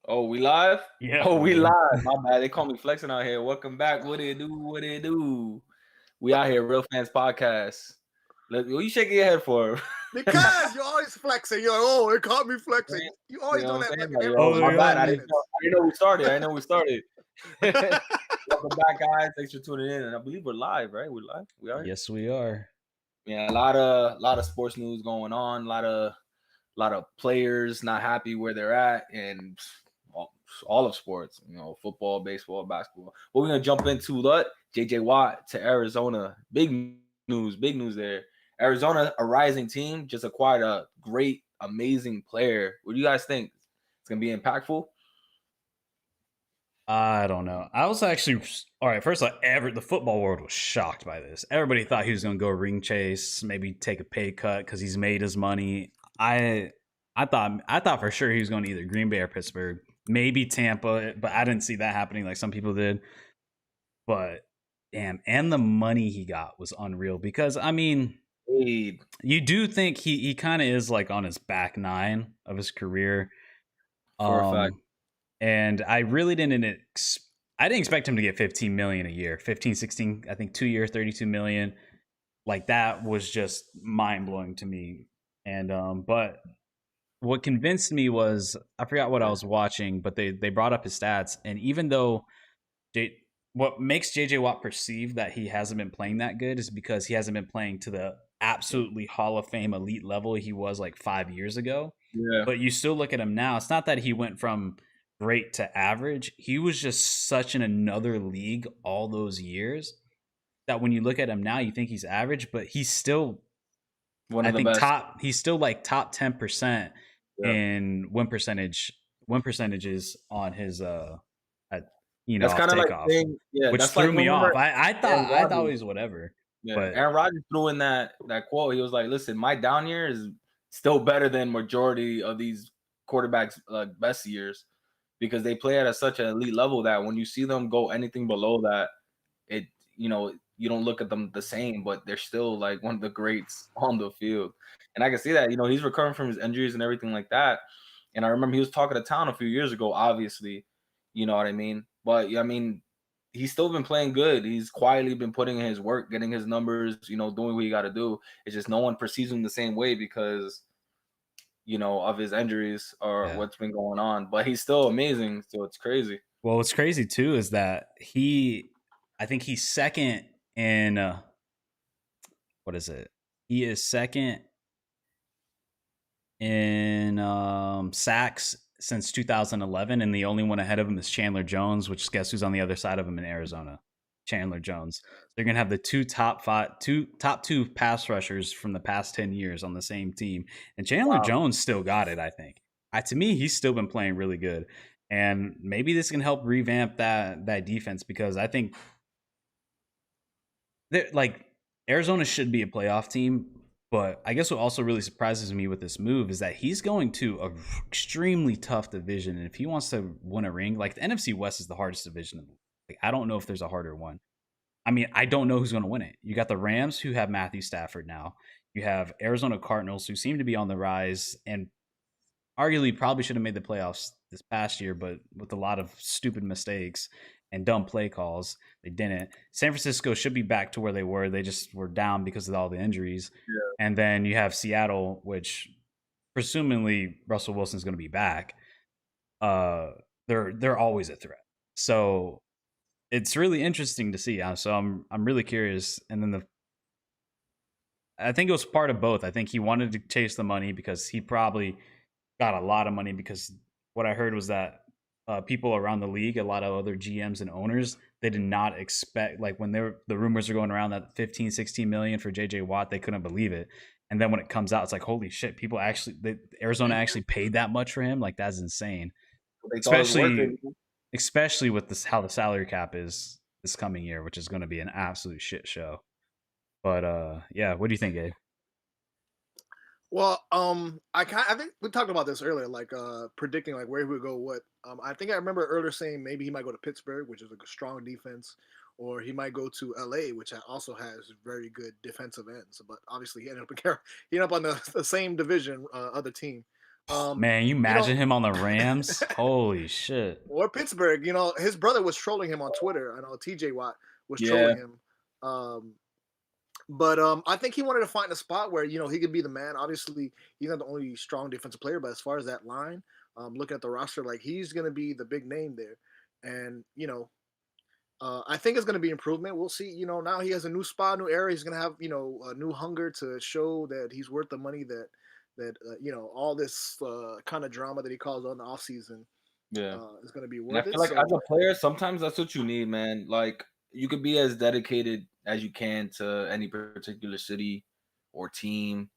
Oh, we live? Yeah, Oh, we brother. live. My bad. They call me flexing out here. Welcome back. What it do? What it do? We out here, Real Fans Podcast. Look, what you shaking your head for? Because you're always flexing. You're like, oh, it caught me flexing. You You always know doing what I'm that saying? fucking Like, every yo, Oh, my every bad. yeah, I 5 didn't man. know. minutes. I didn't know we started. I didn't know we started. Welcome back, guys. Thanks for tuning in. And I believe we're live, right? We're live. We are. Yes, we are. Yeah, a lot of sports news going on. A lot of players not happy where they're at, and all of sports, football, baseball, basketball. But we're gonna jump into that. JJ Watt to Arizona. Big news there. Arizona, a rising team, just acquired a great, amazing player. What do you guys think? It's gonna be impactful. I don't know. I was actually all right. First of all, the football world was shocked by this. Everybody thought he was going to go ring chase, maybe take a pay cut because he's made his money. I thought for sure he was going to either Green Bay or Pittsburgh, maybe Tampa, but I didn't see that happening like some people did. But damn, and the money he got was unreal because I mean, Hey, you do think he kind of is like on his back nine of his career. for a fact. Um, and I really I didn't expect him to get 15 million a year. 15, 16, I think 2 years, 32 million. Like that was just mind-blowing to me. And but what convinced me was I forgot what I was watching, but they brought up his stats and even though J, what makes JJ Watt perceive that he hasn't been playing that good is because he hasn't been playing to the absolutely Hall of Fame elite level he was like 5 years ago. Yeah, But you still look at him now. It's not that he went from great to average. He was just such in another league all those years that when you look at him now, you think he's average, but he's still, one I of the think best. he's still like top 10% Yeah, in win percentages on his at, that's off kind of like takeoff, saying, yeah, which that's like threw me remember off. I Aaron thought Rodgers. it was whatever, Yeah, but Aaron Rodgers threw in that quote. He was like, "Listen, my down year is still better than majority of these quarterbacks' best years because they play at such an elite level that when you see them go anything below that, it you don't look at them the same, but they're still like one of the greats on the field. And I can see that he's recovering from his injuries and everything like that. And I remember he was talking to town a few years ago. Obviously, you know what I mean. But yeah, I mean, he's still been playing good. He's quietly been putting in his work, getting his numbers, doing what you got to do. It's just no one perceives him the same way because of his injuries or yeah. what's been going on. But he's still amazing. So it's crazy. Well, what's crazy too is that I think he's second in what is it? He is second in sacks since 2011, and the only one ahead of him is Chandler Jones, which guess who's on the other side of him in Arizona? Chandler Jones. They're gonna have the top two pass rushers from the past 10 years on the same team, and Chandler Wow. Jones still got it. I think. To me, he's still been playing really good, and maybe this can help revamp that defense because I think like Arizona should be a playoff team. But I guess what also really surprises me with this move is that he's going to an extremely tough division, and if he wants to win a ring, like the NFC West is the hardest division. Like I don't know if there's a harder one. I mean, I don't know who's going to win it. You got the Rams who have Matthew Stafford now. You have Arizona Cardinals who seem to be on the rise and arguably probably should have made the playoffs this past year, but with a lot of stupid mistakes and dumb play calls, they didn't. San Francisco should be back to where they were. They just were down because of all the injuries. Yeah. And then you have Seattle, which presumably Russell Wilson's going to be back. Uh, they're always a threat. So it's really interesting to see. So I'm really curious. And then I think it was part of both. I think he wanted to chase the money because he probably got a lot of money because what I heard was that people around the league, a lot of other GMs and owners, they did not expect like when the rumors are going around that 15, 16 million for JJ Watt, they couldn't believe it. And then when it comes out, it's like, holy shit, Arizona actually paid that much for him. Like that's insane. They thought it was worth Especially it. especially with this how the salary cap is this coming year, which is going to be an absolute shit show. But yeah, what do you think, Gabe? Well, I think we talked about this earlier, like predicting like where he would go. What I think I remember earlier saying maybe he might go to Pittsburgh, which is like a strong defense, or he might go to LA, which also has very good defensive ends. But obviously, he ended up on the same division, other team. Man, you imagine him on the Rams? Holy shit. Or Pittsburgh. His brother was trolling him on Twitter. I know TJ Watt was trolling him. But I think he wanted to find a spot where, he could be the man. Obviously, he's not the only strong defensive player, but as far as that line, looking at the roster, like he's going to be the big name there. And, I think it's going to be improvement. We'll see. Now he has a new spot, new era. He's going to have, a new hunger to show that he's worth the money that all this kind of drama that he caused on the offseason is going to be worth I feel like as a player, sometimes that's what you need, man. Like you could be as dedicated as you can to any particular city or team,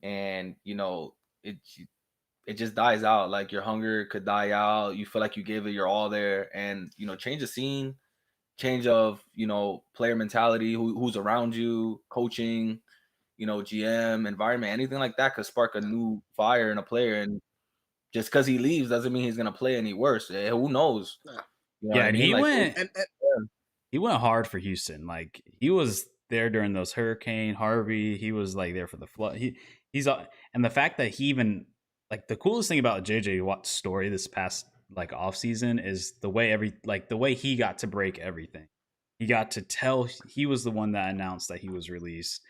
and it just dies out. Like your hunger could die out. You feel like you gave it your all there, and change the scene, change of player mentality, who's around you, coaching, GM, environment, anything like that could spark a new fire in a player. And just because he leaves doesn't mean he's gonna play any worse. Who knows? And he went hard for Houston. Like he was there during those Hurricane Harvey. He was like there for the flood. He's and the fact that he even like the coolest thing about JJ Watt's story this past like off season is the way he got to break everything. He got to tell he was the one that announced that he was released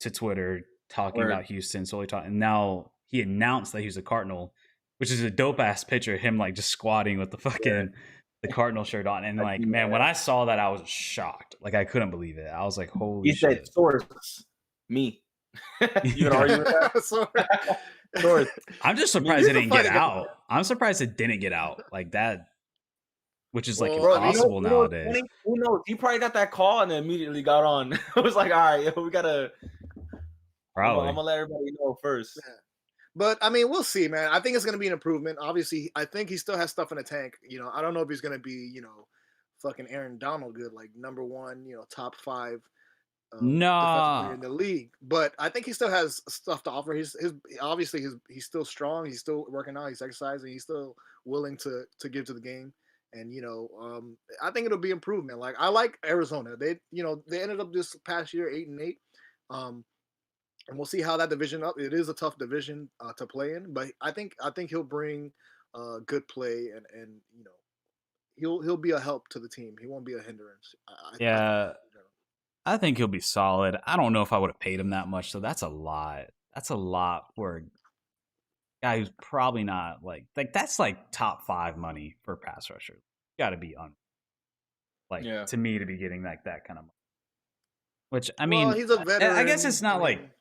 to Twitter talking about Houston, solely talking. And now he announced that he was a Cardinal, which is a dope ass picture of him like just squatting with the fucking the Cardinal shirt on. And like, man, when I saw that, I was shocked. Like I couldn't believe it. I was like, holy shit. He said source me. You can argue with that? Source. I'm just surprised it didn't get out. I'm surprised it didn't get out like that, which is like impossible nowadays. Who knows? He probably got that call and then immediately got on. It was like, all right, we gotta. Probably. I'm gonna let everybody know first. Yeah. But I mean, we'll see, man. I think it's gonna be an improvement. Obviously, I think he still has stuff in the tank. I don't know if he's gonna be, fucking Aaron Donald good, like number one, top 5 defensive player in the league. But I think he still has stuff to offer. He's still strong. He's still working out. He's exercising. He's still willing to give to the game. And I think it'll be improvement. Like I like Arizona. They ended up this past year 8-8. And we'll see how that division up. It is a tough division to play in, but I think he'll bring good play and he'll be a help to the team. He won't be a hindrance. I think he'll be solid. I don't know if I would have paid him that much, so that's a lot. That's a lot for a guy who's probably not like that's like top 5 money for a pass rusher. Got to be to me to be getting like that kind of money. Which I mean, he's a veteran. I guess it's not like.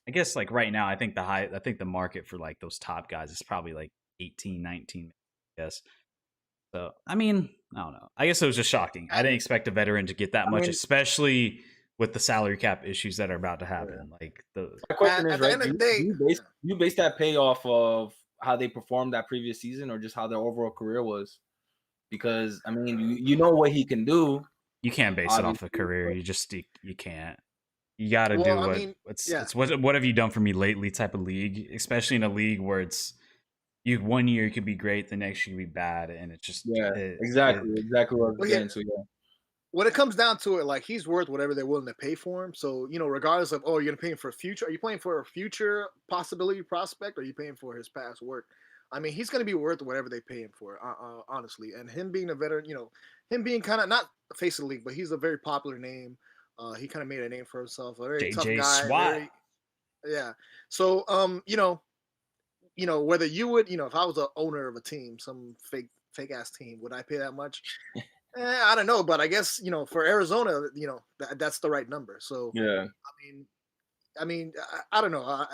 I guess like right now, I think the market for like those top guys is probably like 18, 19, I guess. So, I mean, I don't know. I guess it was just shocking. I didn't expect a veteran to get that much, especially with the salary cap issues that are about to happen. Like the question is, right? You base that pay off of how they performed that previous season or just how their overall career was? Because I mean, you know what he can do. You can't base it off a career. You can't. You got to do what have you done for me lately type of league, especially in a league where it's you 1 year could be great, the next year could be bad, and it's just exactly what I'm getting to. Yeah. When it comes down to it, like he's worth whatever they're willing to pay for him. So regardless of you're gonna pay him for a future, are you playing for a future possibility prospect, or are you paying for his past work? I mean, he's gonna be worth whatever they pay him for, honestly. And him being a veteran, him being kind of not the face of the league, but he's a very popular name. He kind of made a name for himself. A very tough guy. So, whether you would, if I was an owner of a team, some fake ass team, would I pay that much? I don't know, but I guess for Arizona, that's the right number. So yeah, I mean, I don't know.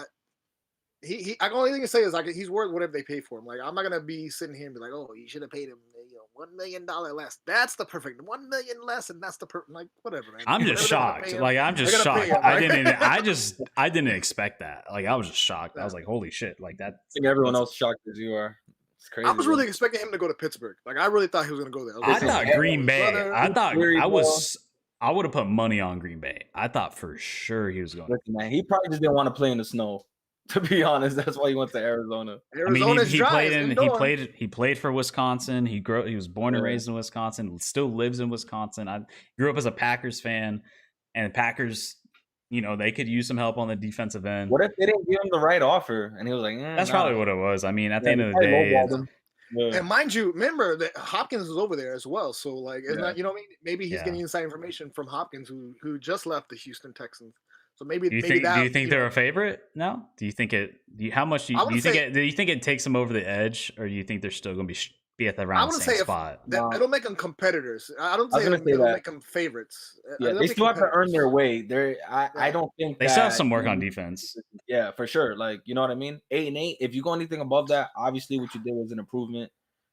The only thing to say is like he's worth whatever they pay for him. Like I'm not gonna be sitting here and be like, oh, you should have paid him, $1 million less. That's the perfect $1 million less, and that's the perfect like whatever. Man. I'm just shocked. Like I'm just shocked. I didn't expect that. Like I was just shocked. I was like, holy shit! Like that. I think everyone else shocked as you are. It's crazy. I was really expecting him to go to Pittsburgh. Like I really thought he was gonna go there. I thought Green Bay. I would have put money on Green Bay. I thought for sure he was going. Listen, man, he probably just didn't want to play in the snow. To be honest, that's why he went to Arizona. I mean, he played for Wisconsin. He was born and raised in Wisconsin. Still lives in Wisconsin. I grew up as a Packers fan, and Packers they could use some help on the defensive end. What if they didn't give him the right offer and he was like, That's nah. probably what it was. I mean, at the Yeah, end they of the probably day, lowballed him. Yeah. And mind you, remember that Hopkins is over there as well. So like, it's Yeah. not, you know what I mean? Maybe he's Yeah. getting inside information from Hopkins, who just left the Houston Texans. So maybe do you maybe think that. do you think they're a favorite now? Do you think it? How much do I you would think say- it? Do you think it takes them over the edge, or do you think they're still going to be at the I around the wouldn't same say spot? Nah. it'll make them competitors. I don't I was say gonna it'll, say it'll that. make them favorites. Yeah, They'll they be still have to earn competitors. their way. I Yeah. don't think They that, still have some work on defense. Yeah, for sure. Like, you know what I mean? 8-8. If you go anything above that, obviously what you did was an improvement.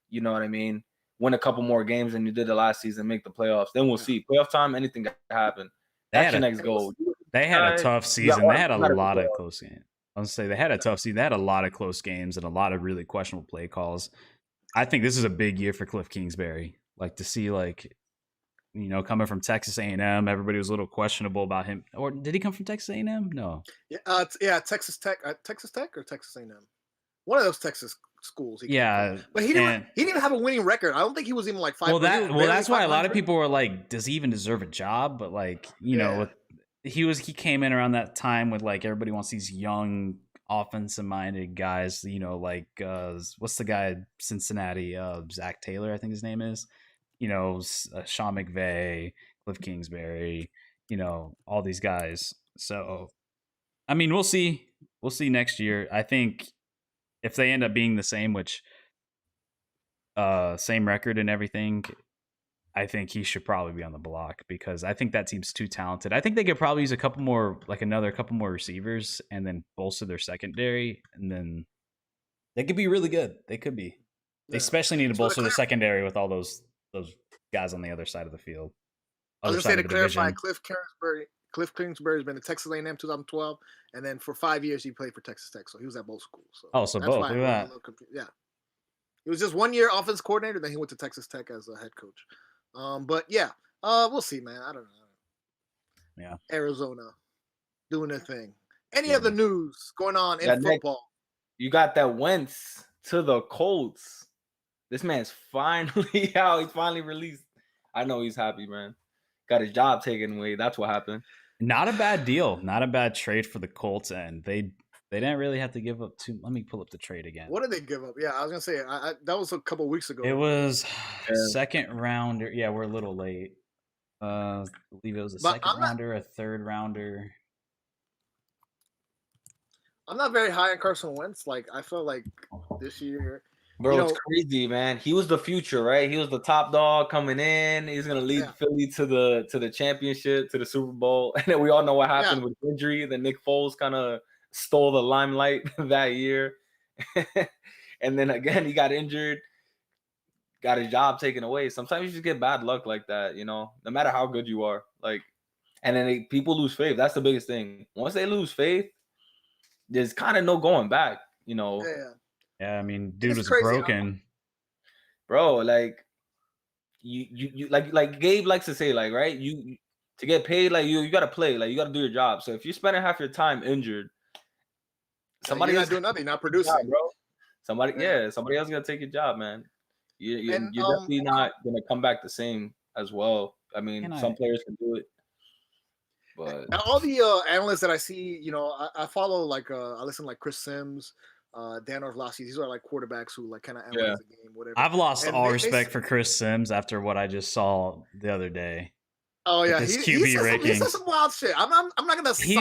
You know what I mean? Win a couple more games than you did the last season, make the playoffs. Then we'll see. Playoff time, anything can happen. That's your next goal. They had a tough season. They had a lot of close games. I was say they had a tough season. They had a lot of close games and a lot of really questionable play calls. I think this is a big year for Cliff Kingsbury. Like to see, coming from Texas A&M, everybody was a little questionable about him. Or did he come from Texas A&M? No. Yeah, Texas Tech or Texas A&M. One of those Texas schools. But he didn't even have a winning record. I don't think he was even like 5. Well, that's why a lot of people were like, does he even deserve a job? But he came in around that time with like everybody wants these young offensive minded guys, what's the guy at Cincinnati, Zach Taylor, I think his name is, Sean McVay, Cliff Kingsbury, all these guys. So, I mean, we'll see next year. I think if they end up being the same, which same record and everything, I think he should probably be on the block because I think that team's too talented. I think they could probably use another couple more receivers and then bolster their secondary, and then they could be really good. They could be. They especially need to bolster the secondary with all those guys on the other side of the field. I was going to say to clarify, Cliff Kingsbury's been at Texas A&M 2012, and then for 5 years he played for Texas Tech, so he was at both schools. So both. Look at that. Yeah, he was just 1 year offense coordinator, then he went to Texas Tech as a head coach. But yeah, we'll see, man. I don't know. Yeah, Arizona doing their thing. Any other news going on in football? You got that Wentz to the Colts. This man's finally out. He's finally released. I know he's happy, man. Got his job taken away. That's what happened. Not a bad deal. Not a bad trade for the Colts, and they didn't really have to give up too. Let me pull up the trade again. What did they give up? Yeah, I was gonna say that was a couple weeks ago. It was second rounder. Yeah, we're a little late. I believe it was a second rounder, a third rounder. I'm not very high on Carson Wentz. Like I felt like this year. Bro, it's crazy, man. He was the future, right? He was the top dog coming in. He's gonna lead Philly to the championship, to the Super Bowl. And then we all know what happened with injury. Then Nick Foles kind of stole the limelight that year. And then again, he got injured, got his job taken away. Sometimes you just get bad luck like that, no matter how good you are. And then people lose faith. That's the biggest thing. Once they lose faith, there's kind of no going back, Yeah, I mean, dude was broken. Bro, you like Gabe likes to say, right? You to get paid, you gotta play, you gotta do your job. So if you're spending half your time injured, somebody else doing nothing, not producing, bro. Somebody else gotta take your job, man. You're definitely not gonna come back the same as well. I mean, some players can do it. But all the analysts that I see, I follow I listen to Chris Sims, Dan Orlovsky. These are quarterbacks who kind of analyze the game, whatever. I've lost all respect for Chris Sims after what I just saw the other day. Oh yeah, his QB rankings. He said some wild shit. I'm not gonna. He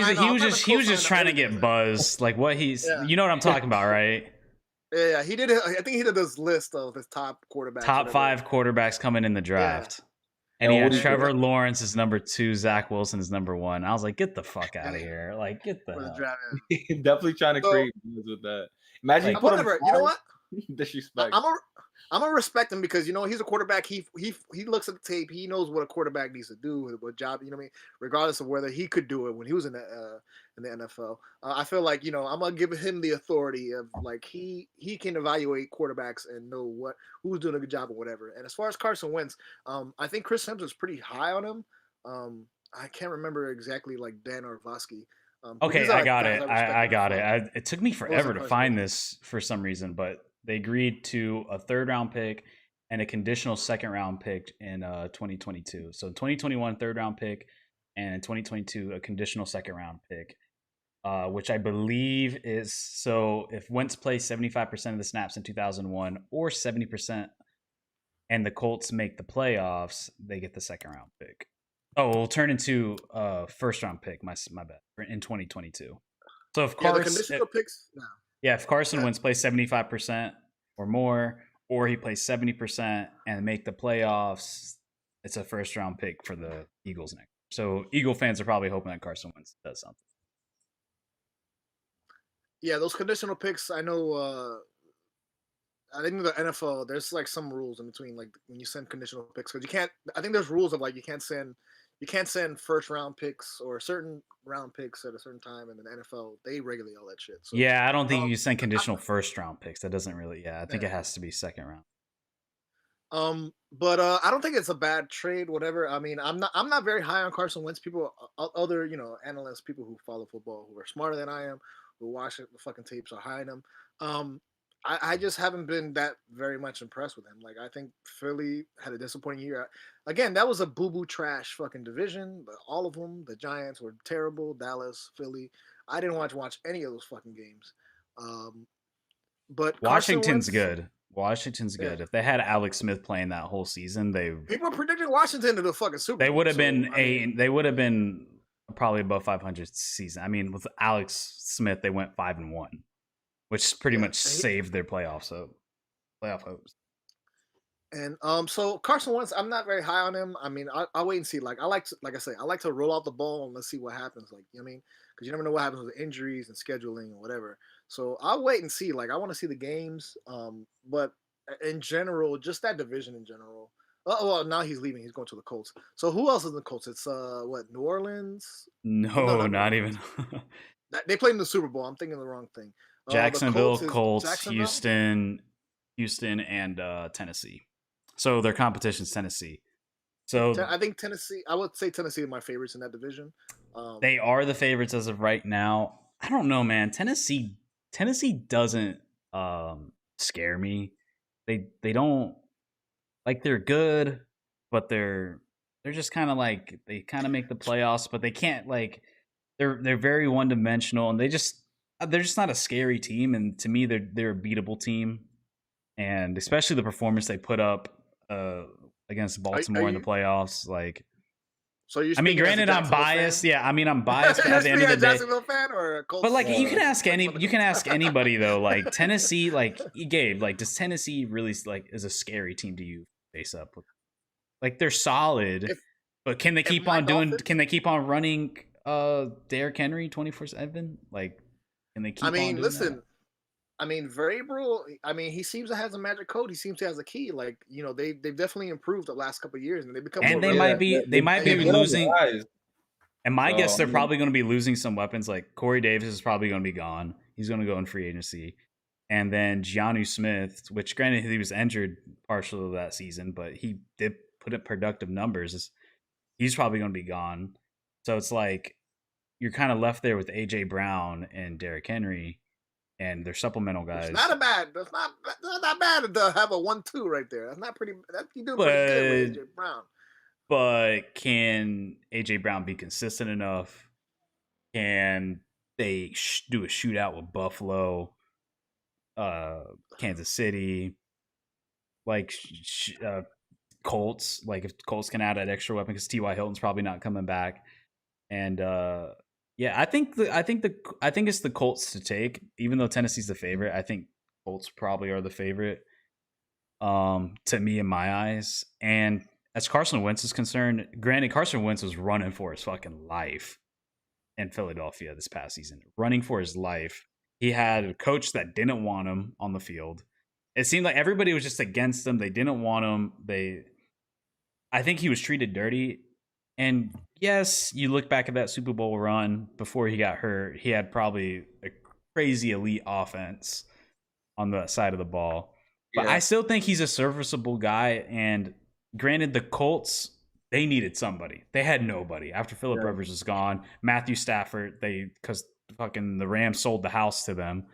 was just trying to get buzz. What he's, you know what I'm talking about, right? Yeah, he did. I think he did this list of his top quarterbacks. Top 5 quarterbacks coming in the draft. Yeah. And he had Trevor Lawrence is number 2, Zach Wilson is number 1. I was like, get the fuck out of here. Get the hell. Definitely trying to create buzz with that. Imagine you know what? Disrespect. I'm gonna respect him because he's a quarterback. He looks at the tape. He knows what a quarterback needs to do, what job. You know what I mean? Regardless of whether he could do it when he was in the NFL. I feel like I'm gonna give him the authority of he can evaluate quarterbacks and know who's doing a good job or whatever. And as far as Carson Wentz, I think Chris Sims is pretty high on him. I can't remember exactly Dan Orlovsky. Okay, I got it. I got it. It took me forever to find this for some reason, but they agreed to a 3rd round pick and a conditional 2nd round pick in 2022. So 2021 3rd round pick and in 2022 a conditional second round pick, which I believe is so if Wentz plays 75% of the snaps in 2001 or 70%, and the Colts make the playoffs, they get the second round pick. Oh, it'll turn into a first round pick. My bad. In 2022. So if the conditional picks. No. Yeah, if Carson Wentz plays 75% or more, or he plays 70% and make the playoffs, it's a first round pick for the Eagles next. So Eagle fans are probably hoping that Carson Wentz does something. Yeah, those conditional picks. I know. I think the NFL, there's like some rules in between, like when you send conditional picks, because you can't. I think there's rules of like you can't send first round picks or certain round picks at a certain time, and in the NFL they regulate all that shit. So, yeah, I don't think you send conditional first round picks. That doesn't really. Yeah, I think it has to be second round. But I don't think it's a bad trade. Whatever. I mean, I'm not very high on Carson Wentz. People, other analysts, people who follow football, who are smarter than I am, who watch the fucking tapes, are high on him. I just haven't been that very much impressed with him. Like, I think Philly had a disappointing year. Again, that was a boo-boo trash fucking division. But all of them, the Giants were terrible. Dallas, Philly. I didn't watch any of those fucking games. But Washington's good. Washington's good. If they had Alex Smith playing that whole season, people predicted Washington to the fucking Super Bowl. They would have been they would have been probably above 500 season. I mean, with Alex Smith, they went 5-1. Which pretty much saved their playoff hopes. And so Carson Wentz, I'm not very high on him. I mean, I'll wait and see. Like I like to roll out the ball and let's see what happens. Like, you know what I mean? Because you never know what happens with injuries and scheduling and whatever. So I'll wait and see. Like, I want to see the games. But in general, just that division in general. Well, now he's leaving. He's going to the Colts. So who else is in the Colts? It's New Orleans? No, not even. They played in the Super Bowl. I'm thinking the wrong thing. Jacksonville, Colts, Houston, and Tennessee. So their competition's Tennessee. So I think Tennessee. I would say Tennessee are my favorites in that division. They are the favorites as of right now. I don't know, man. Tennessee doesn't scare me. They don't like they're good, but they're just kind of like they kind of make the playoffs, but they can't like they're very one dimensional and they're just not a scary team, and to me, they're a beatable team, and especially the performance they put up against Baltimore in the playoffs. Like, so you? I mean, granted, I'm biased. Fan? Yeah, I mean, I'm biased. But at the end of the day, fan or a Colts but like, you can ask anybody though. Like Tennessee, like Gabe, like does Tennessee really like is a scary team to you face up with? Like they're solid, but can they keep on doing? Can they keep on running? Derrick Henry 24/7, like. Listen. I mean, Vrabel. I mean, he seems to have a magic code. He seems to have a key. Like, they've definitely improved the last couple of years, and they become. And they might be losing. And my guess, they're probably going to be losing some weapons. Like Corey Davis is probably going to be gone. He's going to go in free agency, and then Jonnu Smith, which granted he was injured partial of that season, but he did put up productive numbers. He's probably going to be gone. So it's like. You're kind of left there with AJ Brown and Derrick Henry, and their supplemental guys. That's not bad to have a 1-2 right there. That's not pretty. You do pretty good with AJ Brown. But can AJ Brown be consistent enough? Can they do a shootout with Buffalo, Kansas City, like Colts? Like if Colts can add that extra weapon because T.Y. Hilton's probably not coming back, and yeah, I think it's the Colts to take, even though Tennessee's the favorite. I think Colts probably are the favorite, to me in my eyes. And as Carson Wentz is concerned, granted, Carson Wentz was running for his fucking life in Philadelphia this past season, running for his life. He had a coach that didn't want him on the field. It seemed like everybody was just against him. They didn't want him. I think he was treated dirty. And yes, you look back at that Super Bowl run before he got hurt, he had probably a crazy elite offense on the side of the ball. But I still think he's a serviceable guy. And granted, the Colts, they needed somebody. They had nobody. After Phillip Rivers was gone, Matthew Stafford, because fucking the Rams sold the house to them,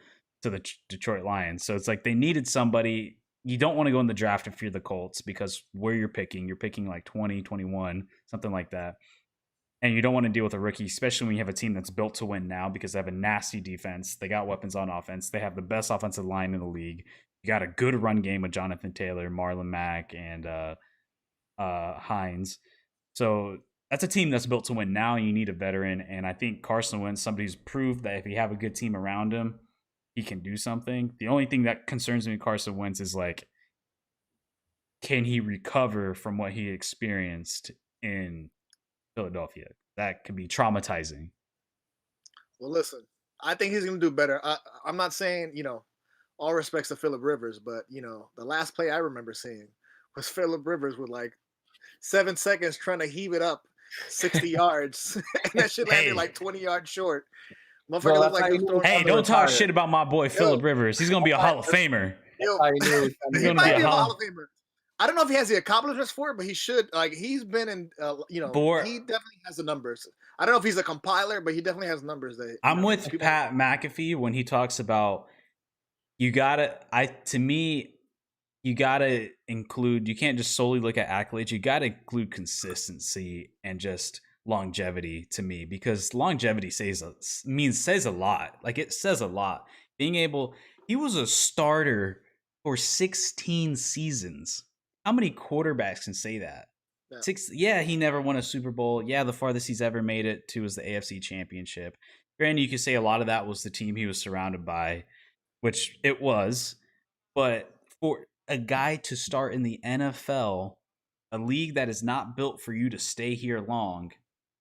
to the Detroit Lions. So it's like they needed somebody. You don't want to go in the draft if you're the Colts because where you're picking like 20, 21, something like that. And you don't want to deal with a rookie, especially when you have a team that's built to win now because they have a nasty defense. They got weapons on offense. They have the best offensive line in the league. You got a good run game with Jonathan Taylor, Marlon Mack, and Hines. So that's a team that's built to win now. You need a veteran. And I think Carson Wentz, somebody's proved that if you have a good team around him, he can do something. The only thing that concerns me with Carson Wentz is like, can he recover from what he experienced in Philadelphia? That could be traumatizing. Well, listen, I think he's going to do better. I'm not saying, all respects to Phillip Rivers, but, the last play I remember seeing was Phillip Rivers with like 7 seconds trying to heave it up 60 yards. And that shit landed like 20 yards short. Bro, Motherfucker was like, hey, don't talk shit about my boy Phillip Rivers. He's going to be a Hall of Famer. He might be a Hall of Famer. I don't know if he has the accomplishments for it, but he should. Like, he's been in, he definitely has the numbers. I don't know if he's a compiler, but he definitely has numbers. I'm with Pat McAfee when he talks about you gotta include, you can't just solely look at accolades. You gotta include consistency and just longevity to me, because longevity says a lot. Like, it says a lot. He was a starter for 16 seasons. How many quarterbacks can say that? Yeah. He never won a Super Bowl. Yeah, the farthest he's ever made it to was the AFC Championship. Granted, you could say a lot of that was the team he was surrounded by, which it was. But for a guy to start in the NFL, a league that is not built for you to stay here long,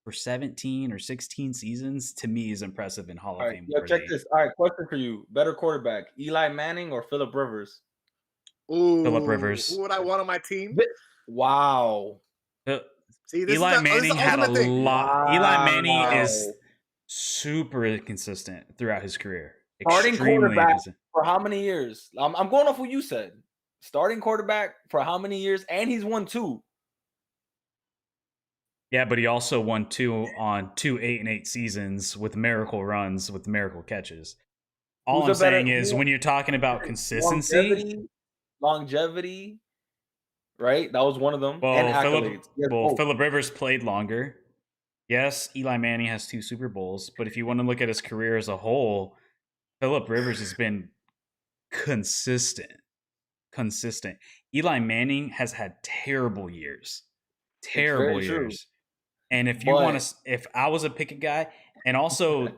for 17 or 16 seasons, to me is impressive in Hall of Fame. Check this. All right, question for you. Better quarterback, Eli Manning or Phillip Rivers? Ooh, Phillip Rivers. Who would I want on my team? Wow. See, Eli Manning had a lot. Wow. Eli Manning is super inconsistent throughout his career. Starting quarterback for how many years? I'm going off what you said. Starting quarterback for how many years? And he's won 2. Yeah, but he also won 2 on 2 8-8 seasons with miracle runs, with miracle catches. All I'm saying is, when you're talking about consistency, longevity, right? That was one of them. Well, and accolades. Phillip Rivers played longer. Yes, Eli Manning has 2 Super Bowls, but if you want to look at his career as a whole, Phillip Rivers has been consistent. Eli Manning has had terrible years. True. And if you want to, if I was a pick a guy, and also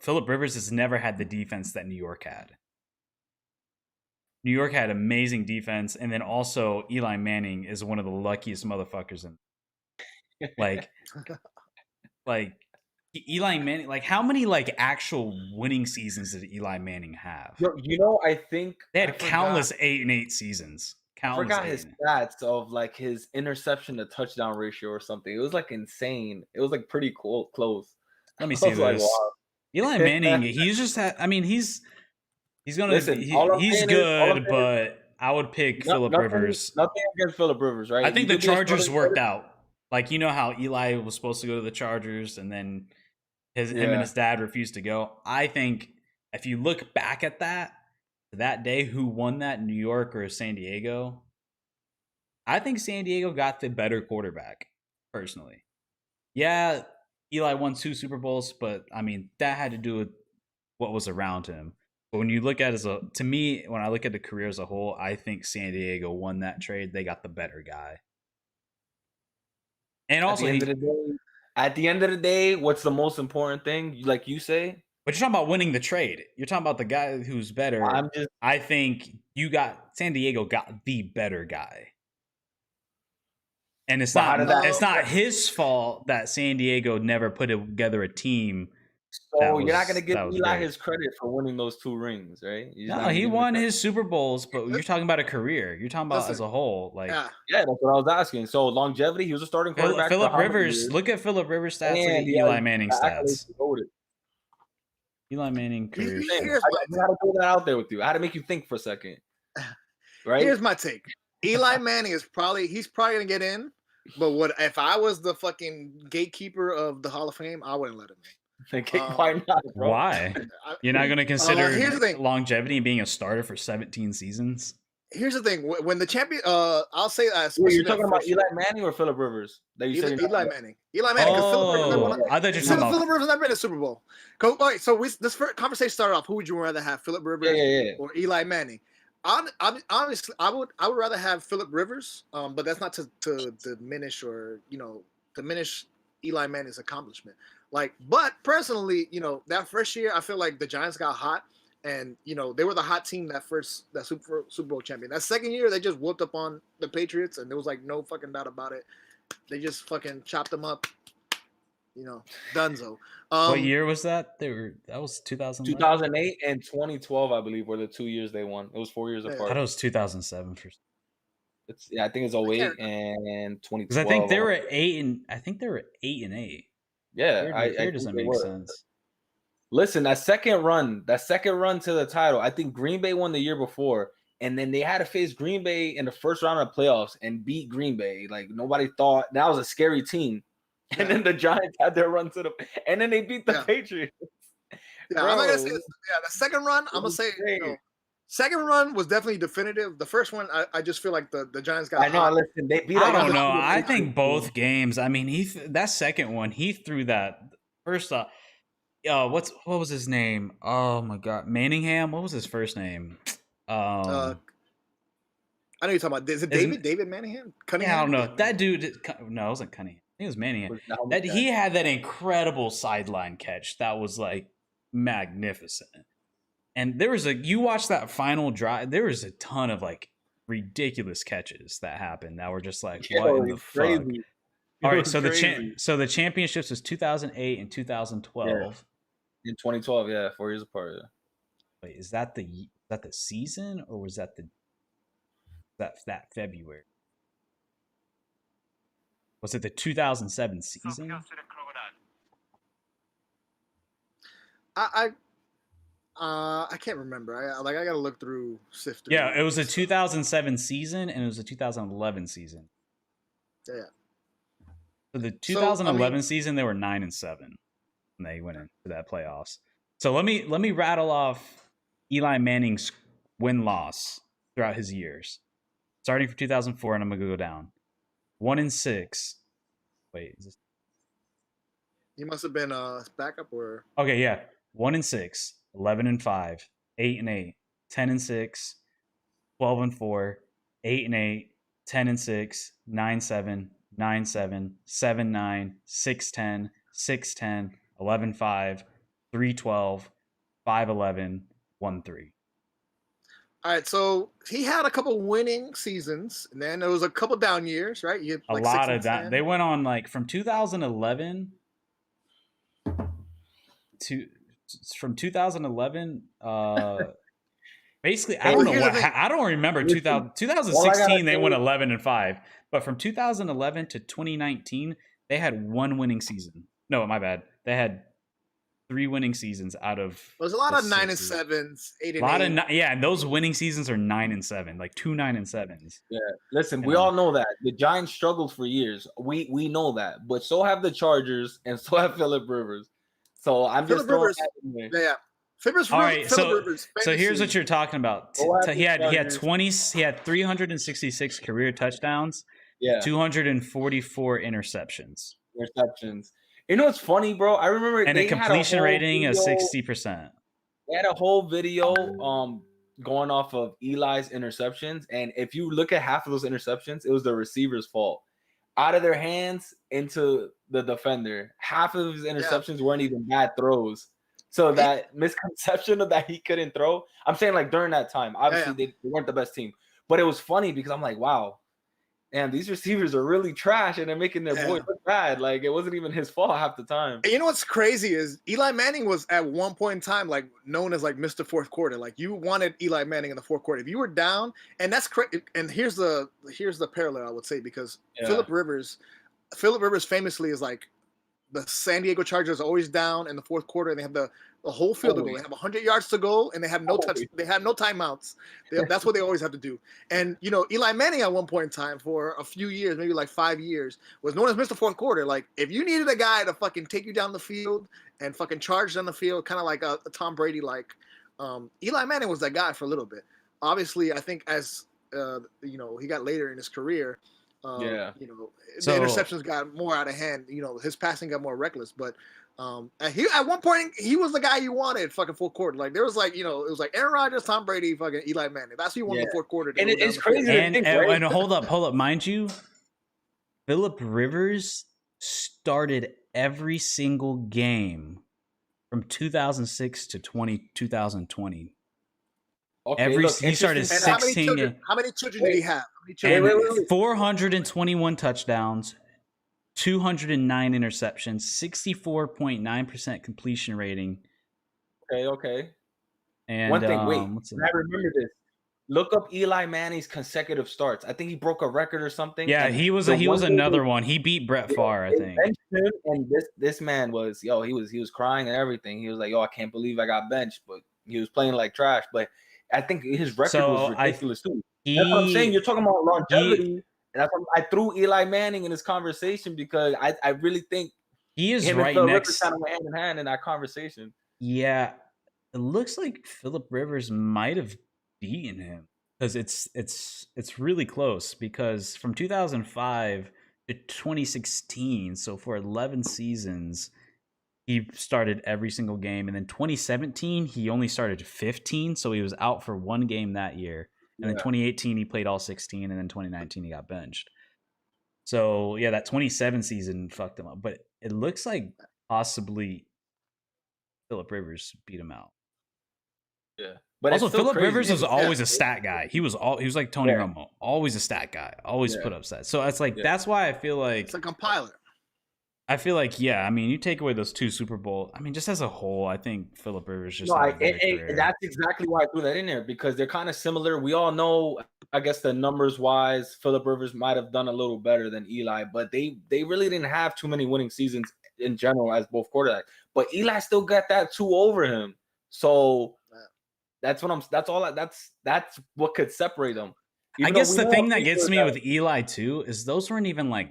Phillip Rivers has never had the defense that New York had. New York had amazing defense, and then also Eli Manning is one of the luckiest motherfuckers in. Like Eli Manning, like, how many like actual winning seasons did Eli Manning have? I think they had countless 8-8 seasons. I forgot his stats of like his interception to touchdown ratio or something. It was like insane. It was like pretty close. Let me see this. Like, wow. Eli Manning, he's just had. I mean, he's gonna. Listen, he's good, but I would pick Phillip Rivers. Nothing against Phillip Rivers, right? I think the Chargers worked out. Like, you know how Eli was supposed to go to the Chargers, and then him and his dad refused to go. I think if you look back at that day, who won that, New York or San Diego? I think San Diego got the better quarterback, personally. Yeah, Eli won 2 Super Bowls, but I mean, that had to do with what was around him. But when you look at to me, when I look at the career as a whole, I think San Diego won that trade. They got the better guy. And also, at the end of the day, what's the most important thing? Like you say? But you're talking about winning the trade. You're talking about the guy who's better. I think San Diego got the better guy. And it's not his fault that San Diego never put together a team. So you're not going to give Eli his credit for winning those 2 rings, right? No, he won his Super Bowls, but you're talking about a career. You're talking about as a whole. Like, yeah, that's what I was asking. So longevity, he was a starting quarterback. Phillip Rivers, look at Phillip Rivers stats, look at Eli Manning stats. Eli Manning career. I had to put that out there with you. I had to make you think for a second. Right? Here's my take. Eli Manning he's probably going to get in, but if I was the fucking gatekeeper of the Hall of Fame, I wouldn't let him in. Why not, bro? Why? You're not going to consider longevity and being a starter for 17 seasons? Here's the thing: when the champion, I'll say Wait, especially you're that talking about first Eli year. Manning or Phillip Rivers? That you said you're Eli not- Manning. Eli Manning, because Phillip Rivers never won. Oh, I thought you were Yeah, talking about. Phillip Rivers never been in a Super Bowl. All right, so this first conversation started off. Who would you rather have, Phillip Rivers yeah. or Eli Manning? Honestly, I would rather have Phillip Rivers, but that's not to diminish or diminish Eli Manning's accomplishment. Like, but personally, that first year, I feel like the Giants got hot, and they were the hot team that Super Bowl champion. That second year, they just whooped up on the Patriots, and there was like no fucking doubt about it. They just fucking chopped them up, dunzo. What year was that? That was 2011. 2008 and 2012, I believe, were the 2 years they won. It was 4 years Yeah. I apart. thought it was 2007 for. I think it's 08 and 2012. Because I think they were 8-8. Yeah, Here I doesn't think they make were. sense. Listen, that second run to the title, I think Green Bay won the year before, and then they had to face Green Bay in the first round of playoffs and beat Green Bay. Like, nobody thought that was a scary team. And then the Giants had their run to and then they beat the Patriots. Yeah, I'm not gonna say the second run. I'm gonna say second run was definitely definitive. The first one, I just feel like the Giants got. I know. Hot. Listen, they beat. I don't know. I think both games. I mean, that second one, he threw that first off. What was his name? Oh my God, Manningham. What was his first name? I know you're talking about. Is it David? David Manningham? Cunningham? Yeah, I don't know. That dude. No, it wasn't Cunningham. It was Manningham. He had that incredible sideline catch that was like magnificent. And you watch that final drive. There was a ton of like ridiculous catches that happened that were just like, what in the fuck? All right, so the championships was 2008 and 2012. Yeah. In 2012, yeah, 4 years apart. Yeah. Wait, is that the season or was that that February? Was it the 2007 season? I can't remember. I gotta look through sift through. Yeah, it was a 2007 season and it was a 2011 season. Yeah. So the 2011 season, they were 9-7 when they went into that playoffs. So let me rattle off Eli Manning's win-loss throughout his years, starting from 2004, and I'm gonna go down. 1-6. Wait, is this? He must have been backup or. Okay, yeah. 1-6, 11-5, 8-8, 10-6, 12-4, 8-8, 10-6, 9-7, 9-7, 7-9, 6-10, 6-10, 11-5, 3-12, 5-11, 1-3. All right, so he had a couple winning seasons, and then there was a couple down years, right? You had A lot of down. They went on like from 2011 to 2011. Basically, I don't know what. I don't remember 2016. They went 11-5, but from 2011 to 2019, they had one winning season. No, my bad. They had 3 winning seasons out of. There's a lot of 9-7s, 8-8. And those winning seasons are 9-7, like 2 9-7s. Yeah, listen, we all know that the Giants struggled for years. We know that, but so have the Chargers and so have Phillip Rivers. So I'm just throwing that in there. Yeah. All right, so here's what you're talking about. He had 20. He had 366 career touchdowns. Yeah, 244 interceptions. You know what's funny, bro? I remember and a completion rating of 60%. They had a whole video going off of Eli's interceptions, and if you look at half of those interceptions, it was the receiver's fault. Out of their hands into the defender. Half of his interceptions weren't even bad throws. So that misconception of that he couldn't throw, I'm saying like during that time, obviously they weren't the best team, but it was funny because I'm like, wow, damn, these receivers are really trash and they're making their boy look bad. Like it wasn't even his fault half the time. And you know what's crazy is Eli Manning was at one point in time like known as like Mr. Fourth Quarter. Like you wanted Eli Manning in the fourth quarter. If you were down, and that's crazy. And here's the parallel I would say because Phillip Rivers famously is like the San Diego Chargers are always down in the fourth quarter and they have the whole field to go. They have 100 yards to go and they have no touch. They have no timeouts. That's what they always have to do. And, Eli Manning at one point in time for a few years, maybe like 5 years, was known as Mr. Fourth Quarter. Like if you needed a guy to fucking take you down the field and fucking charge down the field, kind of like a Tom Brady, like Eli Manning was that guy for a little bit. Obviously, I think as he got later in his career. Yeah. The So- interceptions got more out of hand. His passing got more reckless. But at one point he was the guy you wanted fucking full court. Like there was like it was like Aaron Rodgers, Tom Brady, fucking Eli Manning. That's who you wanted in the fourth quarter. To And go down it's the crazy. field. And hold up, mind you, Phillip Rivers started every single game from 2006 to 2020. Okay, He started And 16 games. how many children did he have? How many And children? wait. 421 touchdowns, 209 interceptions, 64.9% completion rating. Okay. And One thing, wait. what's I remember this. Look up Eli Manning's consecutive starts. I think he broke a record or something. Yeah, and he was the another one. He beat Brett Favre, I they think. benched him, and this man was he was crying and everything. He was like, I can't believe I got benched, but he was playing like trash. But I think his record was ridiculous too. That's what I'm saying. You're talking about longevity, and that's why I threw Eli Manning in this conversation because I really think he is him right and Phil next. Rivers kind of went hand in hand in that conversation. Yeah, it looks like Phillip Rivers might have beaten him because it's really close because from 2005 to 2016, so for 11 seasons, he started every single game, and then 2017 he only started 15, so he was out for one game that year. And then 2018 he played all 16, and then 2019 he got benched. So yeah, that 27 season fucked him up, but it looks like possibly Phillip Rivers beat him out. Yeah, but also Phillip Rivers was always Yeah. a stat guy. He was like Tony Romo, always a stat guy, always put up stats. So it's like that's why I feel like It's a compiler. I feel like you take away those 2 Super Bowl. I mean, just as a whole, I think Phillip Rivers just. That's exactly why I threw that in there because they're kind of similar. We all know, I guess, the numbers wise, Phillip Rivers might have done a little better than Eli, but they really didn't have too many winning seasons in general as both quarterbacks. But Eli still got that 2 over him, so that's what could separate them. I guess the thing that gets me with Eli too is those weren't even like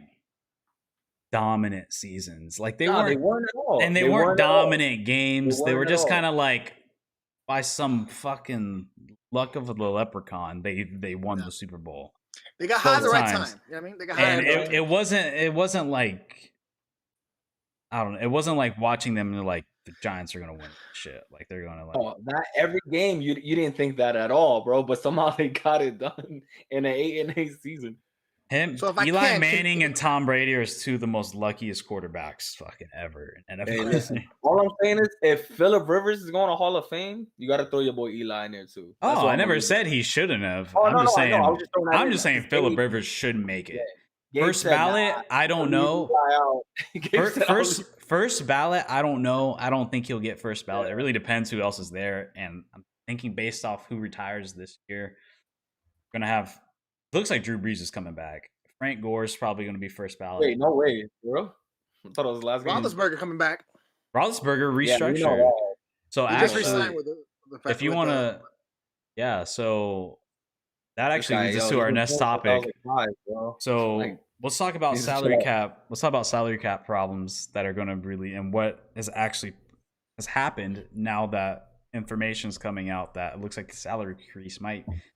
dominant seasons. Like they weren't at all. And they weren't dominant games. They were just kind of like by some fucking luck of the leprechaun, they won the Super Bowl. They got high at the right time. You know what I mean? They got high And at the right time. it wasn't like I don't know. It wasn't like watching them and like the Giants are gonna win shit. Like they're gonna like not every game you didn't think that at all, bro. But somehow they got it done in an 8-8 season. Eli Manning and Tom Brady are 2 of the most luckiest quarterbacks fucking ever in NFL. Hey, listen, all I'm saying is if Phillip Rivers is going to Hall of Fame, you got to throw your boy Eli in there too. I never said he shouldn't have. Oh, I'm just saying Phillip Rivers should make it. Yeah. First ballot, I don't know. First ballot, I don't know. I don't think he'll get first ballot. It really depends who else is there. And I'm thinking based off who retires this year, we're gonna have. Looks like Drew Brees is coming back. Frank Gore's probably going to be first ballot. Wait, no way, bro. I thought it was the last game. Roethlisberger coming back. Roethlisberger restructured. So actually, if you want to, so that actually leads us to our next topic. So let's talk about salary cap. Let's talk about salary cap problems that are going to really and what has happened now that information is coming out that it looks like the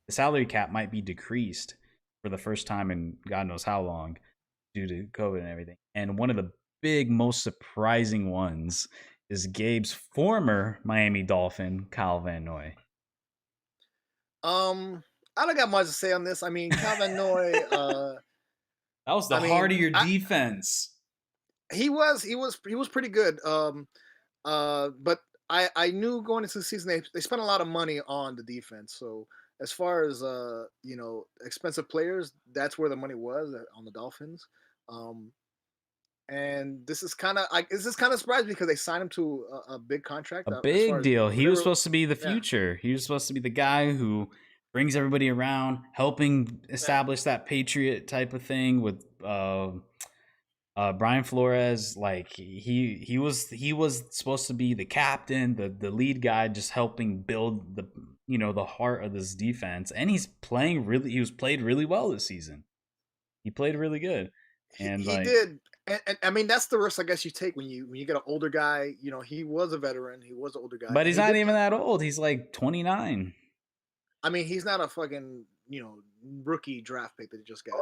salary cap might be decreased for the first time in God knows how long due to COVID and everything. And one of the most surprising ones is Gabe's former Miami Dolphin, Kyle Van Noy. I don't got much to say on this. I mean, Kyle Van Noy, that was the heart of your defense. He was pretty good. But I knew going into the season they spent a lot of money on the defense. So as far as expensive players, that's where the money was on the Dolphins. And this is kind of surprising because they signed him to a big contract, a big deal. He was supposed to be the future. He was supposed to be the guy who brings everybody around, helping establish that Patriot type of thing with Brian Flores. Like he was supposed to be the captain, the lead guy, just helping build the heart of this defense. And he played really well this season. He played really good. And he did. And I mean, that's the risk I guess you take when you get an older guy. He was a veteran. He was an older guy. But he's not even that old. He's like 29. I mean, he's not a fucking rookie draft pick that he just got.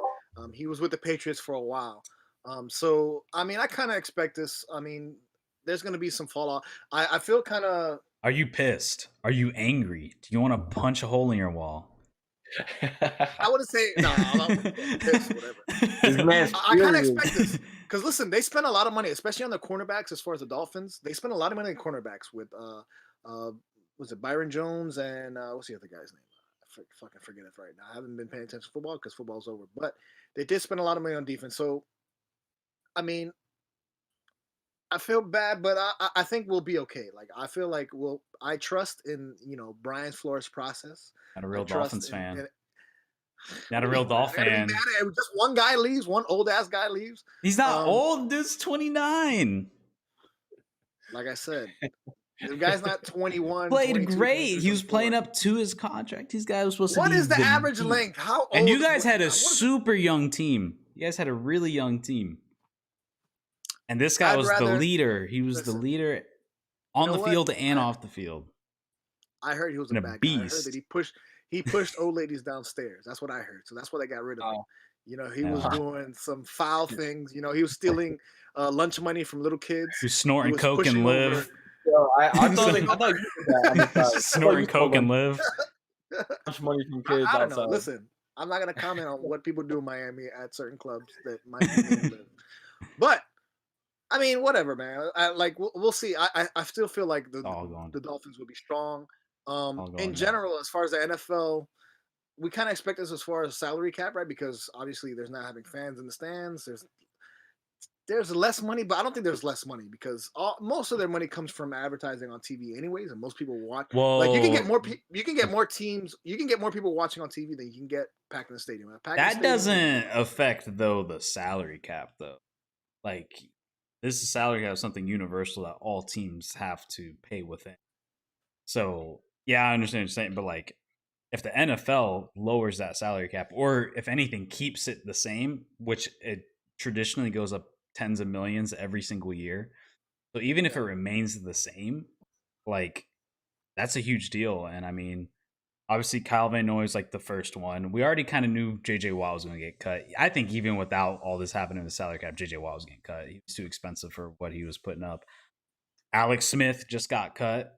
He was with the Patriots for a while. So I mean, I kind of expect this. I mean, there's going to be some fallout. I feel kind of. Are you pissed? Are you angry? Do you want to punch a hole in your wall? I wouldn't say no. I'm not pissed, whatever. This man's I kind of furious. expect this because listen, they spend a lot of money, especially on the cornerbacks. As far as the Dolphins, they spend a lot of money on cornerbacks with was it Byron Jones and what's the other guy's name? I fucking forget it right now. I haven't been paying attention to football because football's over, but they did spend a lot of money on defense. So, I mean, I feel bad, but I think we'll be okay. Like I feel like I trust in Brian Flores' process. Not a real I trust Dolphins in- fan. in- Not a real Dolphin I gotta be fan. mad at it. Just one guy leaves, one old ass guy leaves. He's not old. Dude's 29. Like I said, the guy's not 21. Played 22, great. 23, He was playing 24. up to his contract. These guys were supposed to What be is the average beast. length? How old? And you guys had a what is it? super young team. You guys had a really young team. And this guy I'd was the rather- leader. He was the listen, leader on you know the what? field and off the field. I heard he was And a a bad guy. I heard beast. that he pushed old ladies downstairs. That's what I heard. So that's why they got rid of him. He was Yeah. doing some foul things. He was stealing lunch money from little kids. Who's snorting He was coke and pushing live. over- Yo, I thought you did that on the side. Snorting coke and live. Much money from kids I don't know. outside. Listen, I'm not gonna comment on what people do in Miami at certain clubs that might be live. But I mean, whatever, man. We'll see. I still feel like All gone. the Dolphins will be strong. going In down. general, as far as the NFL, we kind of expect this as far as salary cap, right? Because obviously there's not having fans in the stands. There's less money, but I don't think there's less money because most of their money comes from advertising on TV, anyways, and most people watch. Like you can get more. You can get more teams. You can get more people watching on TV than you can get packed in the stadium. That doesn't affect though the salary cap though. Like this is salary cap is something universal that all teams have to pay within. So yeah, I understand what you're saying, but like if the NFL lowers that salary cap, or if anything keeps it the same, which it traditionally goes up tens of millions every single year. So even if it remains the same, like that's a huge deal. And I mean, obviously Kyle Van Noy is like the first one. We already kind of knew JJ Watt was going to get cut. I think even without all this happening in the salary cap, JJ Watt was getting cut. He was too expensive for what he was putting up. Alex Smith just got cut,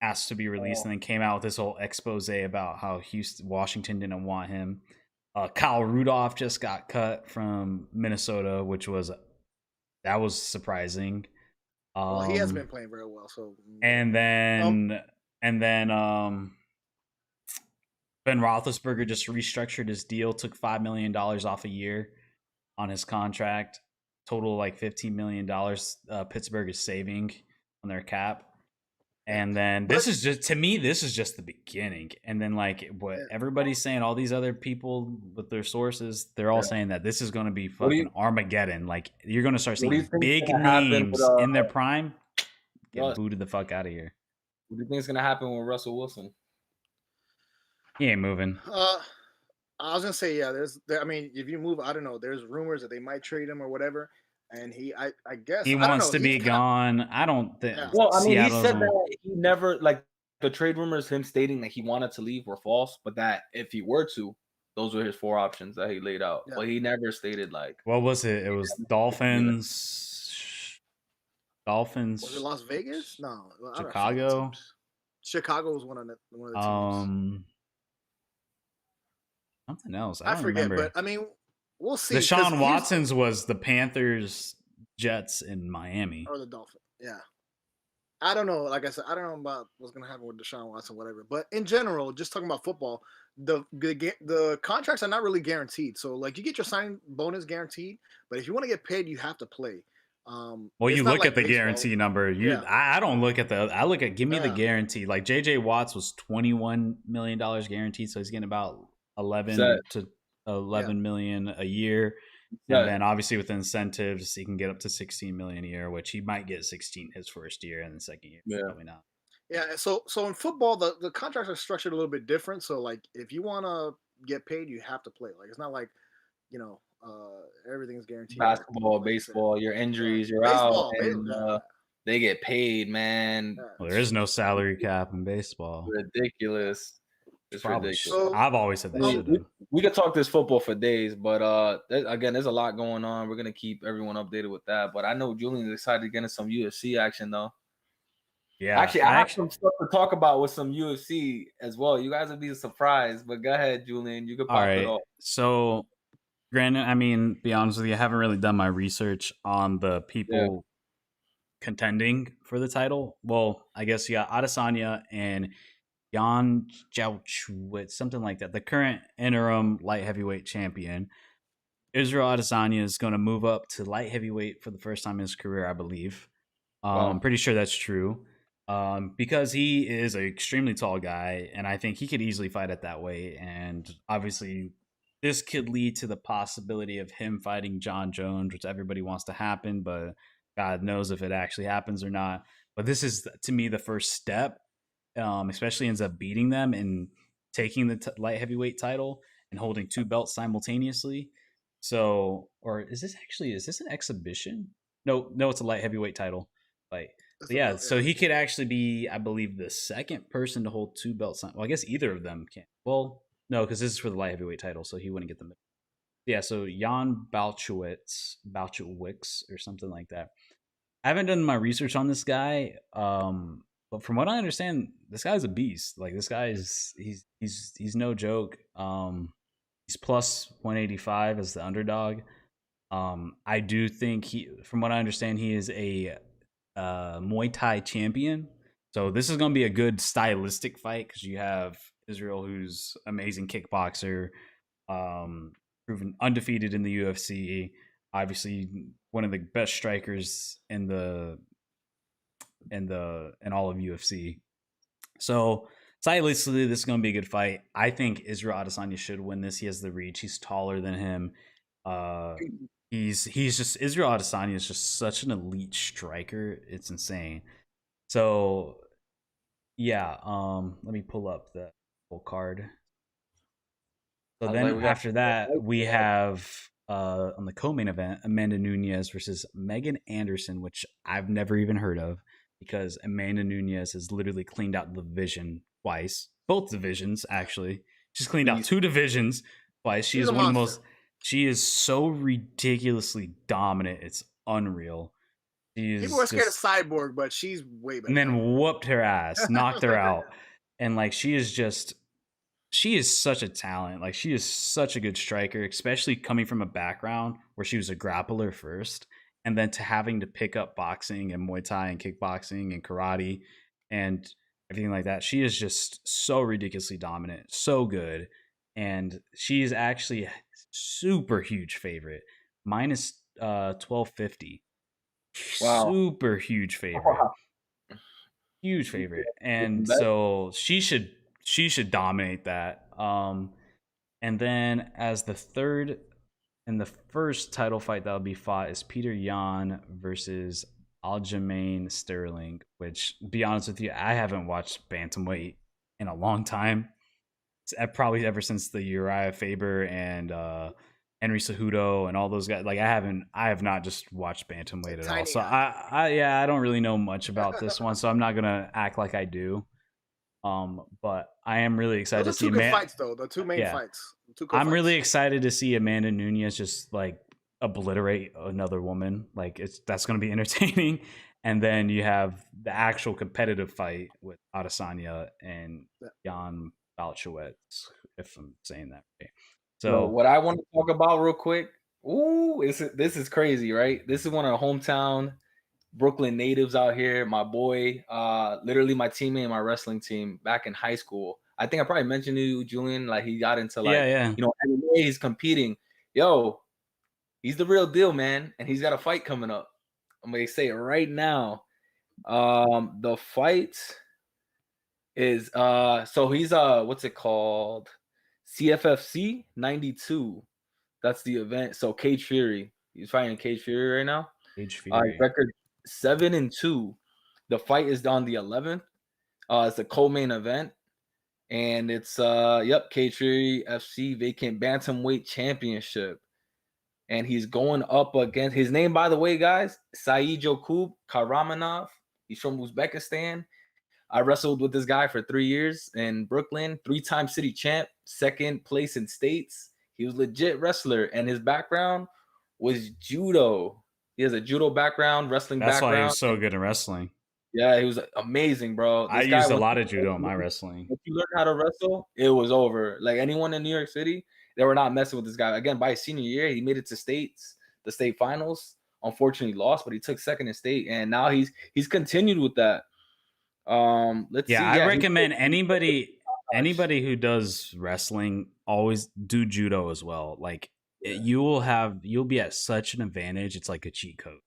asked to be released, and then came out with this whole expose about how Washington didn't want him. Kyle Rudolph just got cut from Minnesota, which was surprising. Well, he hasn't been playing very well. So and then Ben Roethlisberger just restructured his deal, took $5 million off a year on his contract. Total like $15 million. Pittsburgh is saving on their cap. And then this is just the beginning. And then like what everybody's saying, all these other people with their sources, they're all saying that this is going to be fucking Armageddon. Like you're going to start seeing big names in their prime get booted the fuck out of here. What do you think is going to happen with Russell Wilson? He ain't moving. I was gonna say, I mean, if you move, I don't know. There's rumors that they might trade him or whatever, and I guess he wants to be gone. I don't think. Yeah. Well, I mean, he said that he never like the trade rumors. Him stating that he wanted to leave were false, but that if he were to, those were his 4 options that he laid out. Yeah. But he never stated like. What was it? It was Dolphins. Was it Las Vegas? No, Chicago. Chicago was one of the teams. Something else. I forget, remember. But I mean, we'll see. Deshaun Watson's was the Panthers, Jets, in Miami, or the Dolphins. Yeah, I don't know. Like I said, I don't know about what's gonna happen with Deshaun Watson, whatever. But in general, just talking about football, the contracts are not really guaranteed. So like, you get your signing bonus guaranteed, but if you want to get paid, you have to play. Well, you look at the guarantee number. I don't look at I look at give me the guarantee. Like JJ Watts was $21 million guaranteed, so he's getting about 11 million a year. And then obviously with incentives, he can get up to 16 million a year, which he might get 16 his first year, and the second year probably not. Yeah, so in football, the contracts are structured a little bit different. So like, if you want to get paid, you have to play. Like, it's not like everything's guaranteed. Basketball, baseball, your injuries, you're out, and they get paid, man. Well, there is no salary cap in baseball. Ridiculous. It's Probably. ridiculous. So- I've always said they We, should we, have. we could talk this football for days, but again, there's a lot going on. We're gonna keep everyone updated with that. But I know Julian's excited to get into some UFC action though. Yeah. Actually, I have some stuff to talk about with some UFC as well. You guys would be surprised, but go ahead, Julian. You could all pop it right. off. So, granted, I mean, be honest with you, I haven't really done my research on the people contending for the title. Well, I guess you got Adesanya and Jan Jauchwitz, something like that. The current interim light heavyweight champion. Israel Adesanya is going to move up to light heavyweight for the first time in his career, I believe. Wow. I'm pretty sure that's true. Because he is an extremely tall guy, and I think he could easily fight at that weight. And obviously, this could lead to the possibility of him fighting John Jones, which everybody wants to happen, but God knows if it actually happens or not. But this is, to me, the first step, especially ends up beating them and taking the light heavyweight title and holding two belts simultaneously. So, or is this an exhibition? No, it's a light heavyweight title fight. But yeah, so he could actually be, I believe, the second person to hold two belts. Well, I guess either of them can. Well, no, because this is for the light heavyweight title, so he wouldn't get the middle. Yeah, so Jan Balchowicz or something like that. I haven't done my research on this guy, but from what I understand, this guy's a beast. Like this guy is he's no joke. He's plus 185 as the underdog. I do think from what I understand, he is a Muay Thai champion. So this is going to be a good stylistic fight because you have Israel, who's amazing kickboxer, proven undefeated in the UFC. Obviously, one of the best strikers in all of UFC. So stylistically, this is going to be a good fight. I think Israel Adesanya should win this. He has the reach. He's taller than him. He's just Israel Adesanya is just such an elite striker. It's insane. So yeah, let me pull up the full card. So then after that, we have on the co-main event, Amanda Nunes versus Megan Anderson, which I've never even heard of because Amanda Nunes has literally cleaned out the division twice. Both divisions, actually. She's cleaned out two divisions twice. She is one of the most. She is so ridiculously dominant. It's unreal. People were scared of Cyborg, but she's way better. And then whooped her ass, knocked her out. And like she is such a talent. Like she is such a good striker, especially coming from a background where she was a grappler first, and then to having to pick up boxing and Muay Thai and kickboxing and karate and everything like that. She is just so ridiculously dominant, so good. And she is actually a super huge favorite. Minus 1250. Wow. Super huge favorite. Wow. Huge favorite. And so she should dominate that. And then as the third and the first title fight that will be fought is Peter Yan versus Aljamain Sterling, which, to be honest with you, I haven't watched bantamweight in a long time. It's probably ever since the Uriah Faber and Henry Cejudo and all those guys. Like I have not just watched bantamweight at all. So I don't really know much about this one, so I'm not gonna act like I do. But I am really excited to see two good fights though. The two main fights. I'm really excited to see Amanda Nunes just like obliterate another woman. Like that's gonna be entertaining. And then you have the actual competitive fight with Adesanya and Jan Balchowicz, if I'm saying that right. So what I want to talk about real quick. This is crazy, right? This is one of the hometown Brooklyn natives out here. My boy, literally my teammate in my wrestling team back in high school. I think I probably mentioned to you, Julian, like he got into MMA, he's competing. Yo, he's the real deal, man. And he's got a fight coming up. I'm going to say it right now. The fight is so he's what's it called? CFFC 92. That's the event. So Cage Fury. He's fighting Cage Fury right now. Cage Fury. Record 7-2. The fight is on the 11th. It's a co-main event. And it's Cage Fury FC vacant bantamweight championship. And he's going up against his name, by the way, guys, Said Jokub Karamanov. He's from Uzbekistan. I wrestled with this guy for 3 years in Brooklyn, 3-time city champ, second place in states. He was legit wrestler, and his background was judo. He has a judo background, wrestling That's why he background. was so good in wrestling. Yeah, he was amazing, bro. I This guy, used a once lot you of judo in my wrestling. once you learn how to wrestle, it was over. Like anyone in New York City, they were not messing with this guy. Again, by his senior year, he made it to the state finals. Unfortunately, lost, but he took second in state, and now he's continued with that. Let's see. I Yeah, recommend anybody who does wrestling always do judo as well. Like you'll be at such an advantage. It's like a cheat code.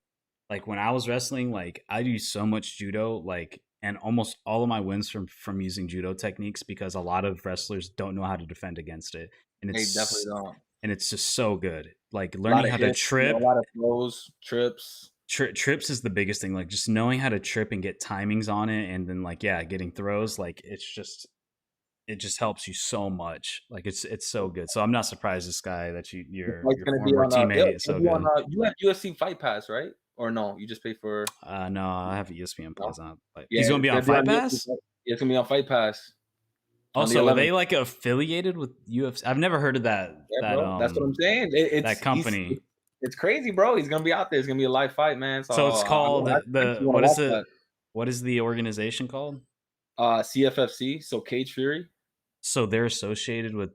Like when I was wrestling, like I do so much judo, like, and almost all of my wins from using judo techniques, because a lot of wrestlers don't know how to defend against it, and they definitely don't. and it's just so good. Like learning how to trip, a lot of throws, trips. Trips is the biggest thing. Like just knowing how to trip and get timings on it, and then like getting throws. Like it just helps you so much. Like it's so good. So I'm not surprised this guy that your former teammate is so good. You have UFC Fight Pass, right? Or no? You just pay for? No, I have ESPN Plus on. But Yeah, he's gonna be on Fight Pass. It's gonna be on Fight Pass. Also, are they like affiliated with UFC? I've never heard of that. Yeah, bro. That's what I'm saying. It's that company. It's crazy, bro. He's gonna be out there. It's gonna be a live fight, man. So it's called what is the organization called? CFFC. So Cage Fury. So they're associated with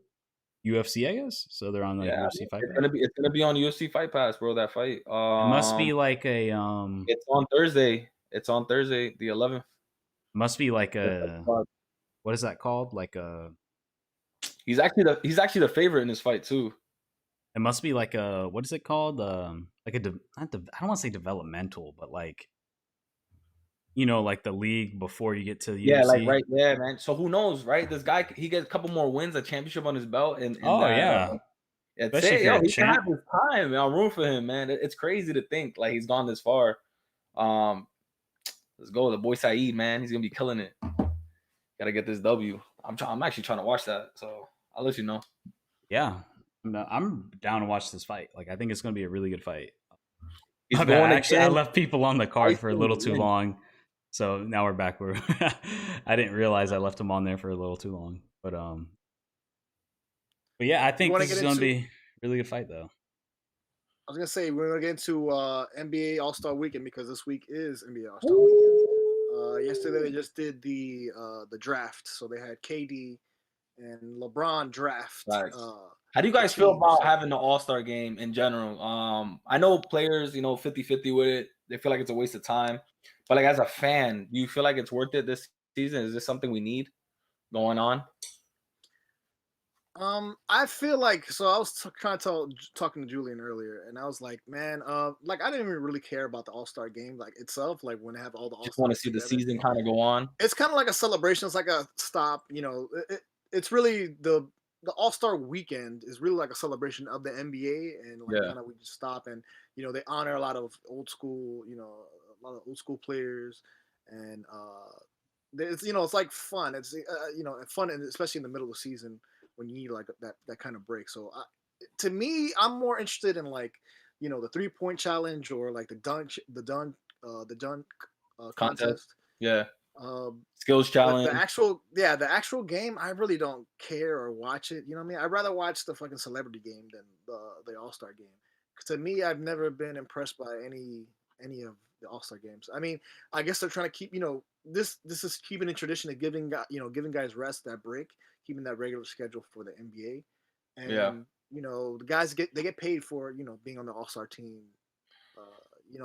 UFC, I guess. So they're on the UFC Fight Pass. It's gonna be on UFC Fight Pass, bro. That fight. It must be like a It's on Thursday. It's on Thursday, the 11th. Must be like a what is that called? Like a. He's actually the favorite in this fight too. It must be like a what is it called? Like I don't want to say developmental, but like. Like the league before you get to the UFC. Like right there, man. So who knows, right? This guy, he gets a couple more wins, a championship on his belt, and that's it. Yo, he can have his time. I'm rooting for him, man. It's crazy to think like he's gone this far. Let's go, the boy Saeed, man. He's gonna be killing it. Gotta get this W. I'm actually trying to watch that, so I'll let you know. Yeah, I'm down to watch this fight. Like I think it's gonna be a really good fight. I left people on the card for a little too long. So now we're back where I didn't realize I left him on there for a little too long. But yeah, I think this is going to be a really good fight, though. I was going to say, we're going to get into NBA All-Star Weekend, because this week is NBA All-Star Weekend. Yesterday, they just did the draft. So they had KD and LeBron draft. Nice. How do you guys feel about having the All-Star game in general? I know players, 50-50 with it. They feel like it's a waste of time. But like as a fan, do you feel like it's worth it this season? Is this something we need going on? I feel like, so I was talking to Julian earlier, and I was like, man, like I didn't even really care about the All-Star game like itself, like when they have all the All-Stars. Just want to see the season kind of go on. It's kind of like a celebration. It's like a stop. It's really the All-Star weekend is really like a celebration of the NBA, and like kind of we just stop and they honor a lot of old school, a lot of old school players, and it's like fun. It's fun, and especially in the middle of the season when you need like that kind of break. So to me, I'm more interested in like the 3-point challenge or like the dunk contest. Yeah. Skills challenge. The actual game, I really don't care or watch it. You know what I mean? I'd rather watch the fucking celebrity game than the All-Star game. To me, I've never been impressed by any of the All-Star games. I mean, I guess they're trying to keep, this is keeping a tradition of giving guys rest, that break, keeping that regular schedule for the NBA. And the guys they get paid for, being on the All-Star team.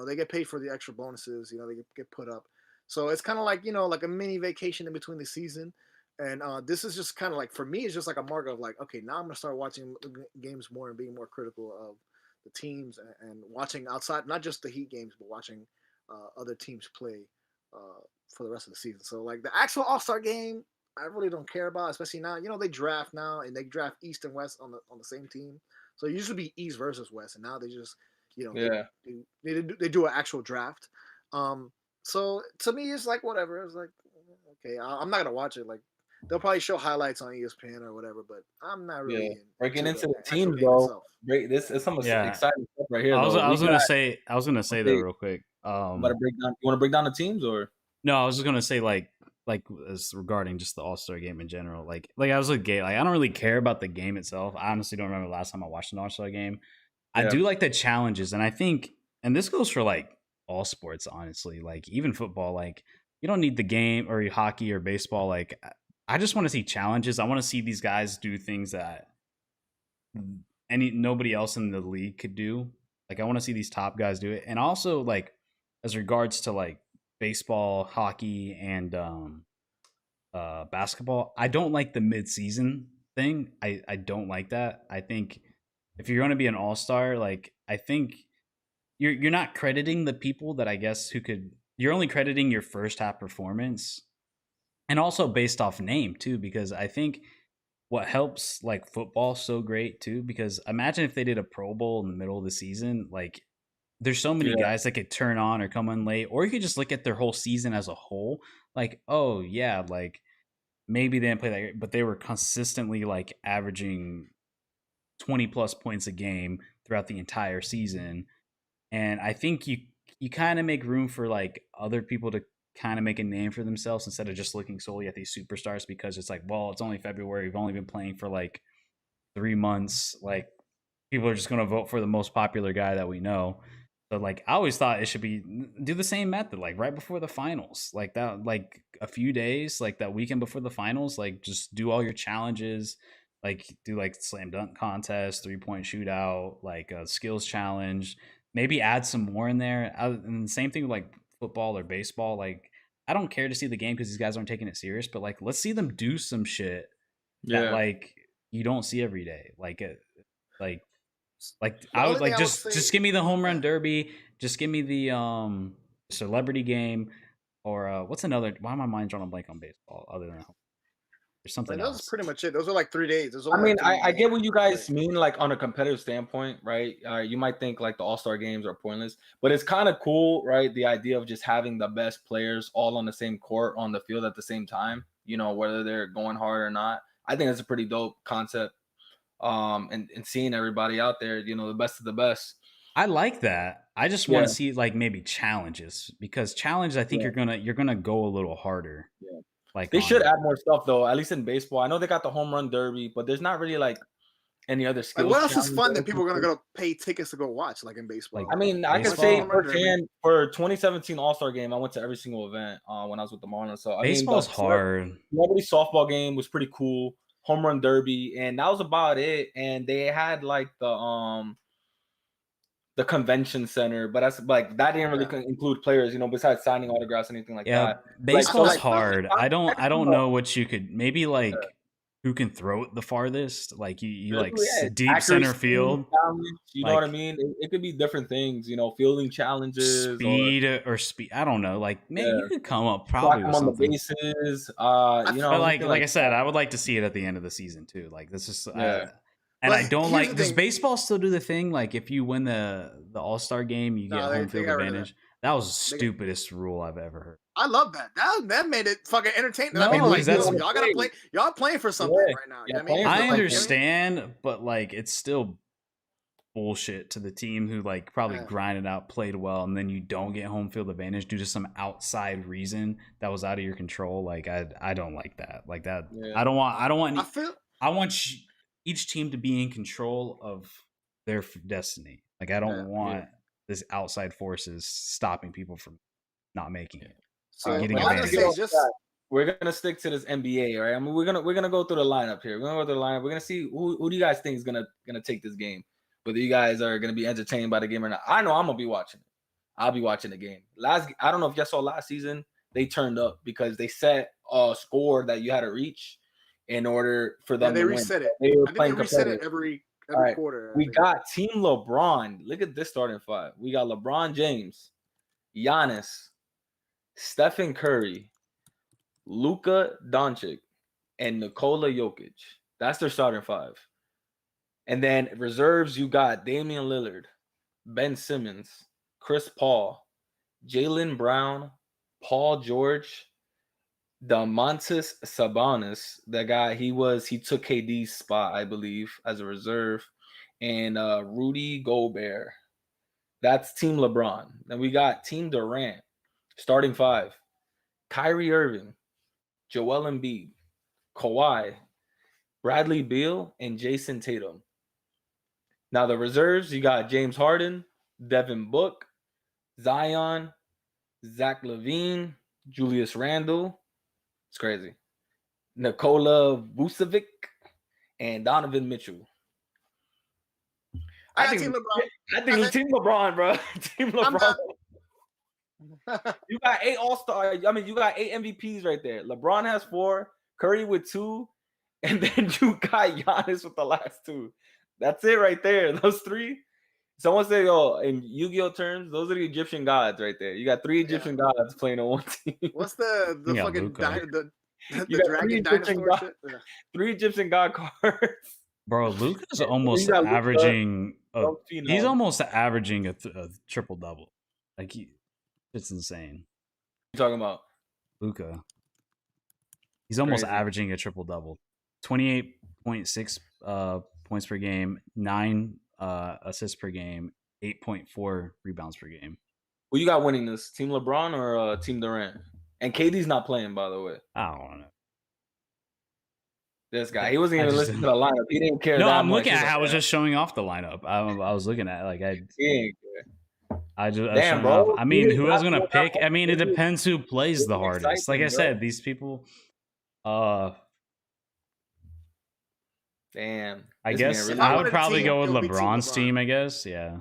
They get paid for the extra bonuses, they get put up. So it's kind of like, like a mini vacation in between the season. And this is just kind of like, for me, it's just like a mark of like, okay, now I'm going to start watching games more and being more critical of the teams and watching outside, not just the Heat games, but watching other teams play for the rest of the season. So like the actual All-Star game, I really don't care about, especially now, they draft now and they draft East and West on the same team. So it used to be East versus West. And now they just, they do an actual draft. So to me, it's like whatever. It's like, okay, I'm not gonna watch it. Like they'll probably show highlights on ESPN or whatever, but I'm not really breaking into the teams though. This is some exciting stuff right here. I was gonna say that real quick. You want to break down the teams or no? I was just gonna say like like as regarding just the All-Star game in general, like I was with Gay, like I don't really care about the game itself. I honestly don't remember the last time I watched an All-Star game. I Yeah. do like the challenges, and I think, and this goes for like all sports, honestly, like even football, like you don't need the game or hockey or baseball. Like I just want to see challenges. I want to see these guys do things that nobody else in the league could do. Like I want to see these top guys do it. And also like as regards to like baseball, hockey, and basketball, I don't like the mid-season thing. I don't like that. I think if you're going to be an all-star, like I think you're not crediting the people that I guess who could. You're only crediting your first half performance, and also based off name too, because I think what helps like football so great too, because imagine if they did a Pro Bowl in the middle of the season, like there's so many Yeah. guys that could turn on or come in late, or you could just look at their whole season as a whole, like, oh yeah, like maybe they didn't play that great, but they were consistently like averaging 20 plus points a game throughout the entire season. And I think you kind of make room for like other people to kind of make a name for themselves instead of just looking solely at these superstars, because it's like, well, it's only February, we've only been playing for like 3 months, like people are just going to vote for the most popular guy that we know. So like I always thought it should be do the same method, like right before the finals, like that, like a few days, like that weekend before the finals, like just do all your challenges, like do like slam dunk contest, 3-point shootout, like a skills challenge, maybe add some more in there. And the same thing with like football or baseball. Like I don't care to see the game because these guys aren't taking it serious, but like let's see them do some shit that Yeah. like you don't see every day. Like it, like The I would only thing like I would just say, give me the home run derby, just give me the celebrity game, or what's another, why am I mind drawing a blank on baseball other than there's something like, that's else. pretty much it. Those are like 3 days. There's I only mean, like three I get games what you to play. guys mean, like on a competitive standpoint, right? You might think like the All-Star games are pointless, but it's kind of cool, right? The idea of just having the best players all on the same court on the field at the same time, whether they're going hard or not. I think it's a pretty dope concept. And seeing everybody out there, the best of the best. I like that. I just want Yeah, to see like maybe challenges, because challenge I think yeah, you're gonna go a little harder. yeah. Like They on should it. add more stuff though, at least in baseball. I know they got the home run derby, but there's not really like any other Like, skills what else is challenge fun or that people are anything. gonna go pay tickets to go watch, like in Like baseball? I mean, I can Once you say home run baseball. derby, firsthand for 2017 All-Star game, I went to every single event when I was with the Marlins. So I mean, the Baseball's hard. celebrity softball game was pretty cool, home run derby, and that was about it. And they had like the convention center, but that's like that didn't really yeah. include players, besides signing autographs, anything like Yeah, that. Like so, baseball's I like feel hard. I don't know what you could maybe like who can throw it the farthest. Like you like yeah, deep center accuracy field, challenge, you know what I like mean? It could be different things, fielding challenges or speed. I don't know. Like man, yeah, you could come up block probably them with on the something. bases, But anything like like I said, I would like to see it at the end of the season too. Like this is yeah. and I But don't here's the like, does thing. baseball still do the thing like if you win the All-Star game, you get No, home they field got rid of that. advantage? That was the They, stupidest rule I've ever heard. I love that. That made it fucking entertaining. That made it No, like, because that's, yo, y'all gotta play. Y'all playing for something Yeah, right now. You yeah, know what I mean? playing It's for not I like, something. understand, but like it's still bullshit to the team who like probably Yeah. grinded out, played well, and then you don't get home field advantage due to some outside reason that was out of your control. Like I don't like that. Like that. Yeah. I don't want I feel I want each team to be in control of their destiny. Like I don't want this outside forces stopping people from not making it. so. getting I was gonna advantages. say just We're gonna stick to this NBA, right? I mean, we're gonna go through the lineup here. We're gonna go through the lineup. We're gonna see who do you guys think is gonna take this game? Whether you guys are gonna be entertained by the game or not. I know I'm gonna be watching it. I'll be watching the game. I don't know if y'all saw last season. They turned up because they set a score that you had to reach in order for them they to win. reset it. They were I think playing they reset competitive. it every All right. quarter. We got Team LeBron. Look at this starting five. We got LeBron James, Giannis, Stephen Curry, Luka Doncic, and Nikola Jokic. That's their starting five. And then reserves, you got Damian Lillard, Ben Simmons, Chris Paul, Jaylen Brown, Paul George, Domantas Sabonis. That guy, he took KD's spot, I believe, as a reserve, and Rudy Gobert. That's Team LeBron. Then we got Team Durant, starting five: Kyrie Irving, Joel Embiid, Kawhi, Bradley Beal, and Jason Tatum. Now the reserves, you got James Harden, Devin Book, Zion, Zach LaVine, Julius Randle. It's crazy. Nikola Vucevic, and Donovan Mitchell. I think Team LeBron. I think Team LeBron, bro. Team LeBron. I'm You got 8 All-Star. I mean, you got 8 MVPs right there. LeBron has 4, Curry with 2, and then you got Giannis with the last 2. That's it right there. Those 3. Someone say, "Oh, in Yu-Gi-Oh terms, those are the Egyptian gods right there." You got 3 Egyptian gods playing on one team. What's the fucking the dragon dinosaur shit? Yeah. 3 Egyptian god cards. Bro, Luka's almost averaging. He's almost averaging a triple double. Like it's insane. What are you talking about? Luka. He's almost averaging a triple double. 28.6 points per game, 9 assists per game, 8.4 rebounds per game. Who you got winning this? Team LeBron or Team Durant? And KD's not playing, by the way. I don't know. This guy, he wasn't even listening to the lineup. He didn't care. No, I'm looking at. I was just showing off the lineup. I was looking at He ain't care. Damn, bro. I mean, who else gonna pick? I mean, it depends who plays the hardest. Like I said, these people. Damn. I guess I would probably go with LeBron's team. I guess, yeah.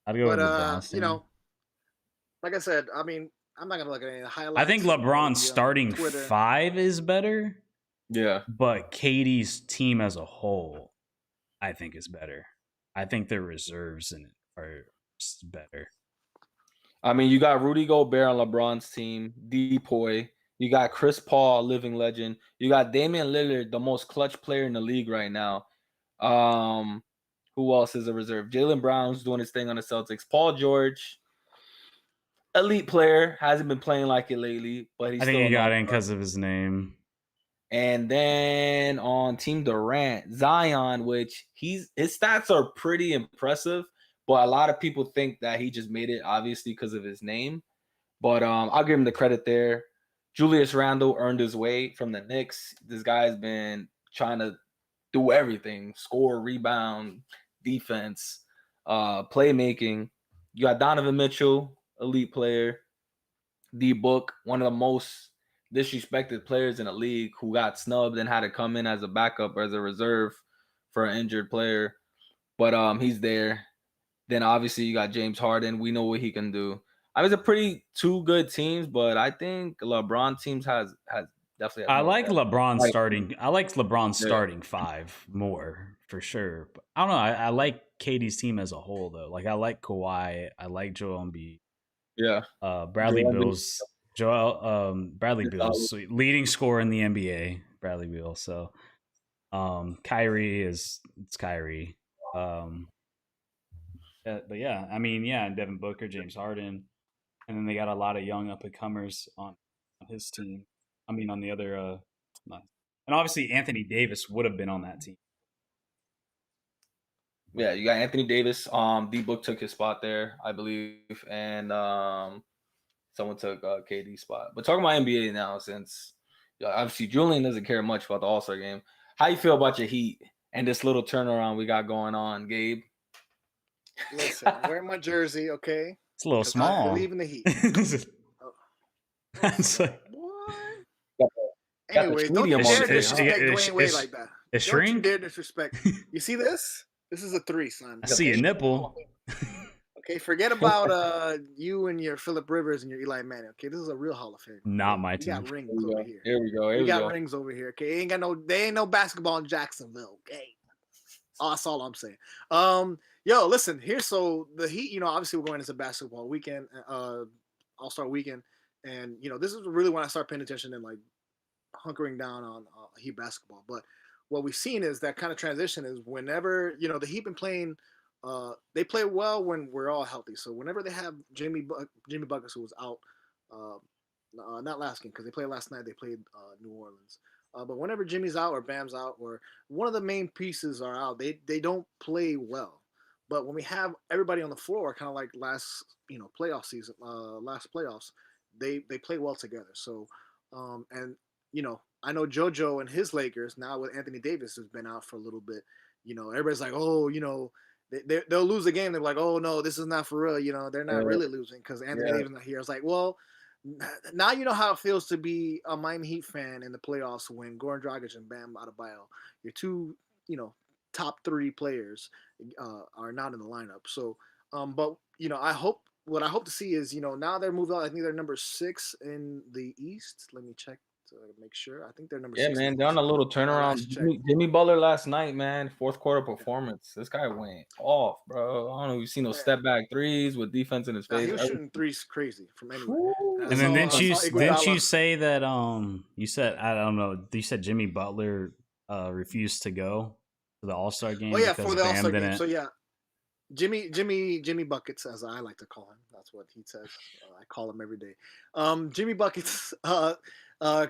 I'd go with LeBron's team. You know, like I said, I mean, I'm not gonna look at any highlights. I think LeBron's starting 5 is better. Yeah. But KD's team as a whole, I think, is better. I think their reserves in it are better. I mean, you got Rudy Gobert on LeBron's team, Depoy. You got Chris Paul, living legend. You got Damian Lillard, the most clutch player in the league right now. Who else is a reserve? Jaylen Brown's doing his thing on the Celtics. Paul George, elite player, hasn't been playing like it lately, but he's. I think he got in because of his name. And then on Team Durant, Zion, which his stats are pretty impressive, but a lot of people think that he just made it obviously because of his name. But I'll give him the credit there. Julius Randle earned his way from the Knicks. This guy's been trying to do everything: score, rebound, defense, playmaking. You got Donovan Mitchell, elite player. D-Book, one of the most disrespected players in the league, who got snubbed and had to come in as a backup or as a reserve for an injured player. But he's there. Then obviously you got James Harden. We know what he can do. I mean, it's a pretty 2 good teams, but I think LeBron teams has definitely. I like LeBron starting. I like LeBron starting 5 more for sure. But I don't know. I like KD's team as a whole though. Like I like Kawhi. I like Joel Embiid. Yeah. Bradley Beal's leading scorer in the NBA. Bradley Beal. So, Kyrie it's Kyrie. But yeah, I mean, yeah, Devin Booker, James Harden, and then they got a lot of young up and comers on his team. I mean, on the other, and obviously Anthony Davis would have been on that team. Yeah, you got Anthony Davis. D-Book took his spot there, I believe, and someone took KD's spot. But talking about NBA now, since obviously Julian doesn't care much about the All-Star game. How you feel about your Heat and this little turnaround we got going on, Gabe? Listen, I'm wearing my jersey, okay? It's a little small. I believe in the Heat. It's like, what? Anyway, don't you dare disrespect Dwayne Wade like that. Don't you dare disrespect. You see this? This is a 3, son. I see a nipple. Okay, forget about you and your Phillip Rivers and your Eli Manning. Okay, this is a real Hall of Fame. Not my team. We got rings over here. Here we go. We got rings over here. Okay, they ain't no basketball in Jacksonville. Okay, that's all I'm saying. Yo, listen here. So the Heat, obviously we're going into basketball weekend, All-Star weekend, and this is really when I start paying attention and like hunkering down on Heat basketball. But what we've seen is that kind of transition is whenever the Heat been playing. They play well when we're all healthy. So whenever they have Jimmy Buckets, who was out, not last game because they played last night. They played New Orleans. But whenever Jimmy's out or Bam's out or one of the main pieces are out, they don't play well. But when we have everybody on the floor, kind of like last playoff season, last playoffs, they play well together. So, and I know Jojo and his Lakers now with Anthony Davis has been out for a little bit. Everybody's like, oh, they'll lose the game. They're like, oh no, this is not for real. They're not really losing because Anthony Davis is not here. I was like, well, now you know how it feels to be a Miami Heat fan in the playoffs when Goran Dragic and Bam Adebayo, your two, top 3 players, are not in the lineup. So, but what I hope to see is, now they're moved on. I think they're number 6 in the East. Let me check to make sure. I think they're number 6. Yeah, man, they're on a little turnaround. Jimmy Butler last night, man, 4th quarter performance. This guy went off, bro. I don't know if you've seen those step back threes with defense in his face. He was shooting threes crazy from anywhere. And then didn't you say that you said Jimmy Butler refused to go to the All-Star game? Oh yeah, for the All-Star game. So yeah. Jimmy Buckets, as I like to call him. That's what he says. I call him every day. Jimmy Buckets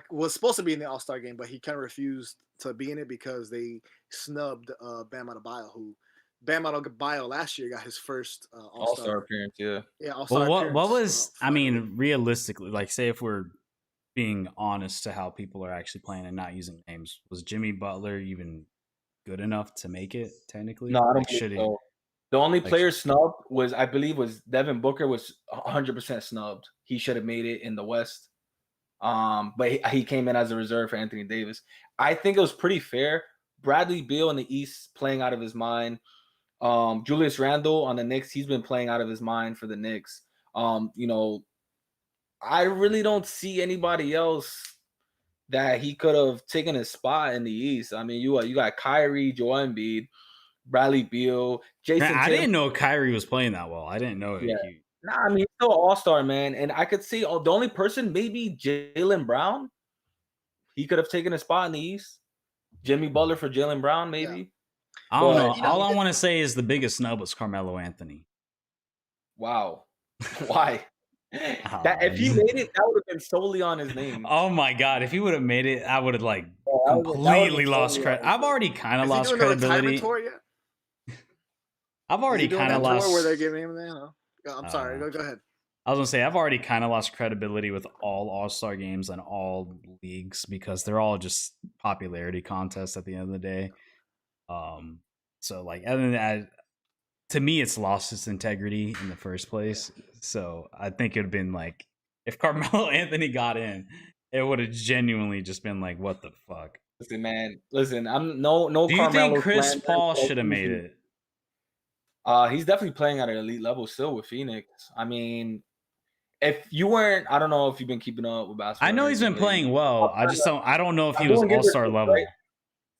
was supposed to be in the All-Star game, but he kind of refused to be in it because they snubbed Bam Adebayo, who Bam Adebayo last year got his first All-Star appearance. Yeah. All-Star well, appearance. What was realistically, like, say if we're being honest to how people are actually playing and not using names, was Jimmy Butler even good enough to make it technically? No, I don't think so. The only player snubbed was Devin Booker was 100% snubbed. He should have made it in the West. But he came in as a reserve for Anthony Davis. I think it was pretty fair. Bradley Beal in the East playing out of his mind. Julius Randle on the Knicks, he's been playing out of his mind for the Knicks. I really don't see anybody else that he could have taken his spot in the East. I mean, you got Kyrie, Joel Embiid, Bradley Beal, Jason. Man, I didn't know Kyrie was playing that well. I didn't know. Yeah. I mean, he's still an all-star, man. And I could see the only person, maybe Jaylen Brown. He could have taken a spot in the East. Jimmy Butler for Jaylen Brown, maybe. Yeah. I don't know. All I want to say is the biggest snub was Carmelo Anthony. Wow. Why? If he made it, that would have been solely on his name. Oh my God. If he would have made it, I would have completely lost credit. I've already kind of lost credibility. I've already kind of lost. Where they're giving him that? Huh? I'm sorry. Go ahead. I was gonna say I've already kind of lost credibility with all All-Star games and all leagues because they're all just popularity contests at the end of the day. So like, other than that, to me, it's lost its integrity in the first place. So I think it'd have been like if Carmelo Anthony got in, it would have genuinely just been like, what the fuck? Listen, man. Listen, I'm no. Do you think Chris Paul should have made it? He's definitely playing at an elite level still with Phoenix. I mean, if you weren't, I don't know if you've been keeping up with basketball. I know he's been playing well. I don't know if he was all-star level. Right?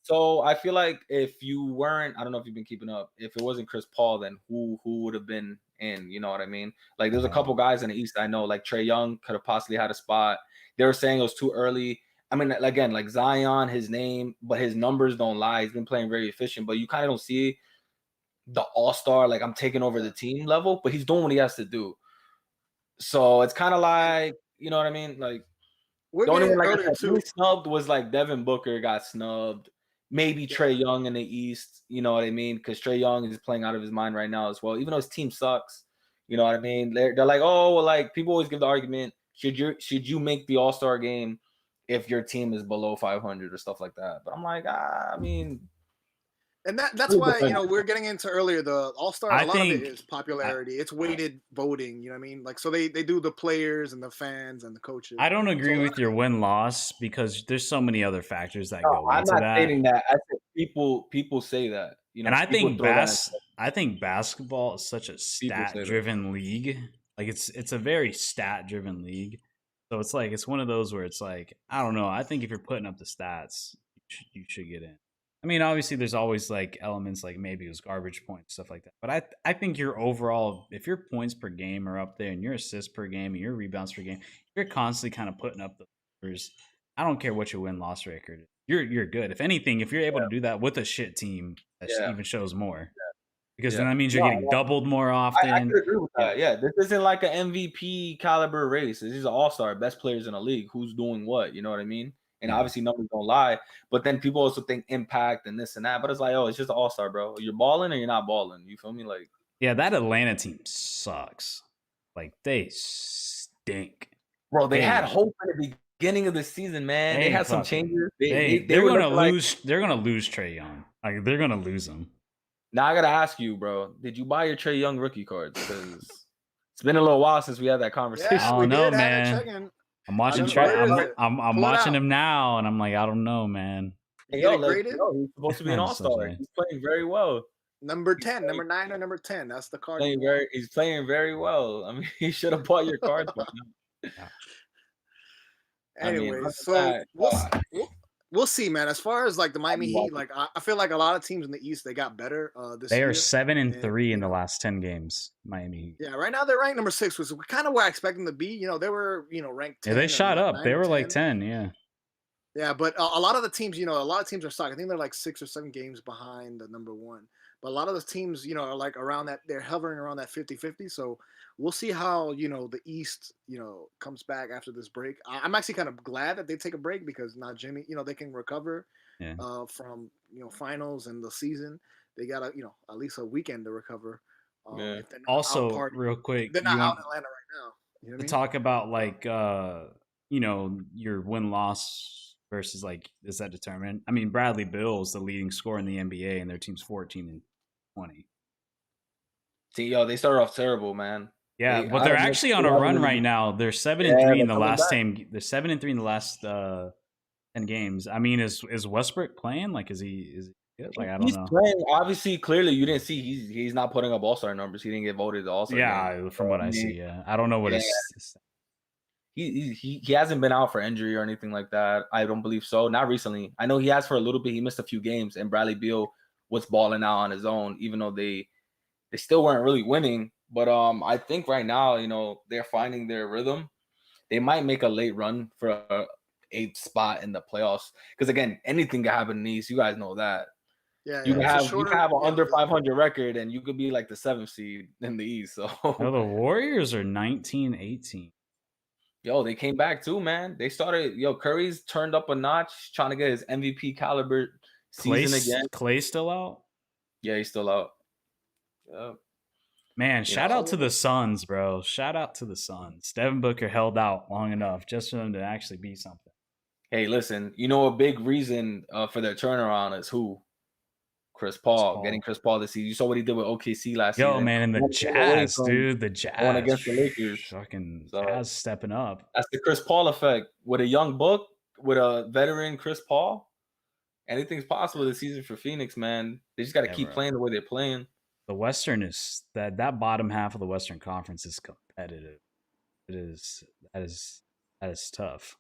So I feel like if you weren't, I don't know if you've been keeping up. If it wasn't Chris Paul, then who would have been in? You know what I mean? Like there's a couple guys in the East I know, like Trae Young could have possibly had a spot. They were saying it was too early. I mean, again, like Zion, his name, but his numbers don't lie. He's been playing very efficient, but you kind of don't see the all-star, like I'm taking over the team level, but he's doing what he has to do. So it's kind of like, you know what I mean? Like the only one like really snubbed was like Devin Booker got snubbed. Maybe Trae Young in the East, you know what I mean? Because Trae Young is playing out of his mind right now as well, even though his team sucks. You know what I mean? They're like, oh, well, like people always give the argument, should you make the All-Star game if your team is below 500 or stuff like that? But I'm like, I mean. And that's why, we're getting into earlier, the All-Star, a lot of it is popularity. It's weighted voting, you know what I mean? Like, so they do the players and the fans and the coaches. I don't agree with your win-loss because there's so many other factors that go into that. I'm not stating that. I said people say that. And I think basketball is such a stat-driven league. Like, it's a very stat-driven league. So it's like, it's one of those where it's like, I don't know. I think if you're putting up the stats, you should get in. I mean, obviously, there's always like elements like maybe it was garbage points, stuff like that. But I think your overall, if your points per game are up there and your assists per game and your rebounds per game, you're constantly kind of putting up the numbers. I don't care what your win-loss record is. You're good. If anything, if you're able to do that with a shit team, that even shows more. Because then that means you're getting doubled more often. I could agree with that. Yeah, this isn't like an MVP caliber race. This is an all-star, best players in the league. Who's doing what? You know what I mean? And obviously numbers don't lie, but then people also think impact and this and that. But it's like, oh, it's just an all-star, bro. You're balling or you're not balling. You feel me? Like, yeah, that Atlanta team sucks. Like, they stink. Bro, they had Hey. hope in the beginning of the season, man. They Hey, had some fucking- changes. They're were gonna looking lose. They're gonna lose Trae Young. Like they're gonna lose him. Now I gotta ask you, bro. Did you buy your Trae Young rookie cards? Because it's been a little while since we had that conversation. Yeah, I we don't know, did have man. that check-in. I'm watching Where Trae. is it? I'm Pull it watching out. him now, and I'm like, I don't know, man. You Hey, get yo, it graded? he's supposed to be an I'm so all-star. sorry. He's playing very well. Number He's 10, playing- number 9, or number 10. That's the card. you want. He's playing very well. I mean, he should have bought your cards by now. I mean, Anyway, other so than that, we'll see, man. As far as like the Miami be Heat, watching. like I feel like a lot of teams in the East they got better this They year. are 7-3 in the know, last 10 games. Miami. Yeah, right now they're ranked number 6, which is kind of where I expect them to be. You know, they were ranked 10. Yeah, they or shot up. 9 They or were like 10. 10. Yeah. Yeah, but a lot of the teams, a lot of teams are stuck. I think they're like 6 or 7 games behind the number 1. But a lot of those teams, are like around that. They're hovering around that 50-50. So we'll see how the East, comes back after this break. I'm actually kind of glad that they take a break because now Jimmy, they can recover from finals and the season. They got at least a weekend to recover. Yeah. If they're not Also, out partying. real quick, They're not you out want in Atlanta right now. You know what I to mean? talk about like your win loss versus like is that determined? I mean, Bradley Beal is the leading scorer in the NBA, and their team's 14-20. See, yo, they started off terrible, man. Yeah, They- but I they're don't know actually if on they a have run any- right now. They're 7-3 Yeah, in the they're coming last back. 10. They're 7-3 in the last 10 games. I mean, is Westbrook playing? Like, is he good? Like, I don't He's know. playing. Obviously, clearly, you didn't see he's not putting up all-star numbers. He didn't get voted the all-star. game. Yeah, from what I see, yeah. I don't know what his He hasn't been out for injury or anything like that. I don't believe so. Not recently. I know he has for a little bit. He missed a few games, and Bradley Beal was balling out on his own, even though they still weren't really winning. But I think right now, they're finding their rhythm. They might make a late run for a 8th spot in the playoffs. Because again, anything can happen in the East. You guys know that. Yeah, You can it's a have shorter- an yeah, under 500 record, and you could be like the 7th seed in the East. So No, the Warriors are 19-18. yo, they came back too, man. They started. Yo, Curry's turned up a notch, trying to get his MVP caliber season again. Clay still out? Yeah, he's still out. Yeah. Man, shout out to the Suns, bro. Shout out to the Suns. Devin Booker held out long enough just for them to actually be something. Hey, listen, a big reason for their turnaround is who? Chris Paul. Getting Chris Paul this season. You saw what he did with OKC last season. Yo, man, and the One game away Jazz, from dude. The Jazz. going against the Lakers. Fucking So- Jazz stepping up. That's the Chris Paul effect. With a young book, with a veteran Chris Paul, anything's possible this season for Phoenix, man. They just got to keep bro. playing the way they're playing. The Western is that bottom half of the Western Conference is competitive. That is tough.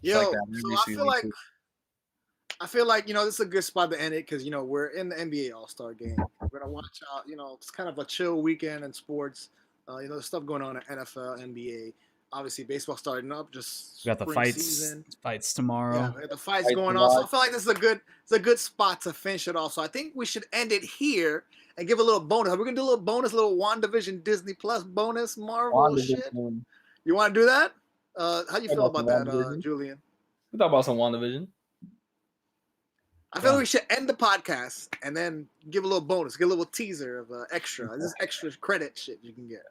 Yo, like that every so I season, feel too. like this is a good spot to end it because we're in the NBA All-Star game. We're gonna watch out. It's kind of a chill weekend in sports. There's stuff going on in NFL, NBA. Obviously, baseball starting up. Just We got the spring season. fights tomorrow. Yeah, we got the fights Fights going to on. So I watch. feel like this is a good spot to finish it off. So I think we should end it here and give a little bonus. We're gonna do a little bonus, little WandaVision Disney Plus bonus Marvel shit. WandaVision. You want to do that? How do you feel Talk about about that, WandaVision. Julian? We talk about some WandaVision. I feel like we should end the podcast and then give a little bonus, give a little teaser of extra. This is extra credit shit you can get.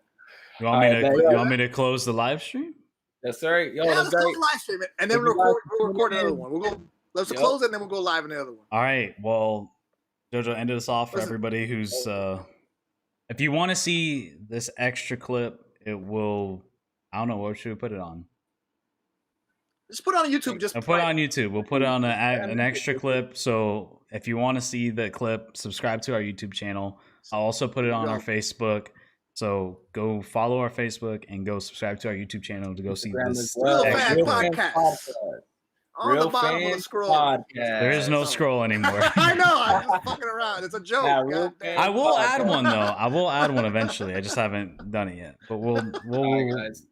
You want me Alright, to bet, you want me to close the live stream? Yes, sir. Yo, Yeah, let's let's go. close live stream it, and then If we'll you guys record tune another in- one. Let's Yep. close it, and then we'll go live in the other one. All right. Well, Jojo, end this off for Listen. everybody who's if you want to see this extra clip, it will I don't know, what should we put it on? Just put it on YouTube. Just I'll put it on YouTube. We'll put it on an extra clip. So if you want to see the clip, subscribe to our YouTube channel. I'll also put it on our Facebook. So go follow our Facebook and go subscribe to our YouTube channel to go see Instagram this. as well. Real extra Fan Real clip. Fan Podcast. On Real the bottom of the Fan scroll. Podcast. There is no scroll anymore. I know. I'm just fucking around. It's a joke. Yeah, Real goddamn. Fan I will Podcast. add one though. I will add one eventually. I just haven't done it yet. But we'll All right, guys.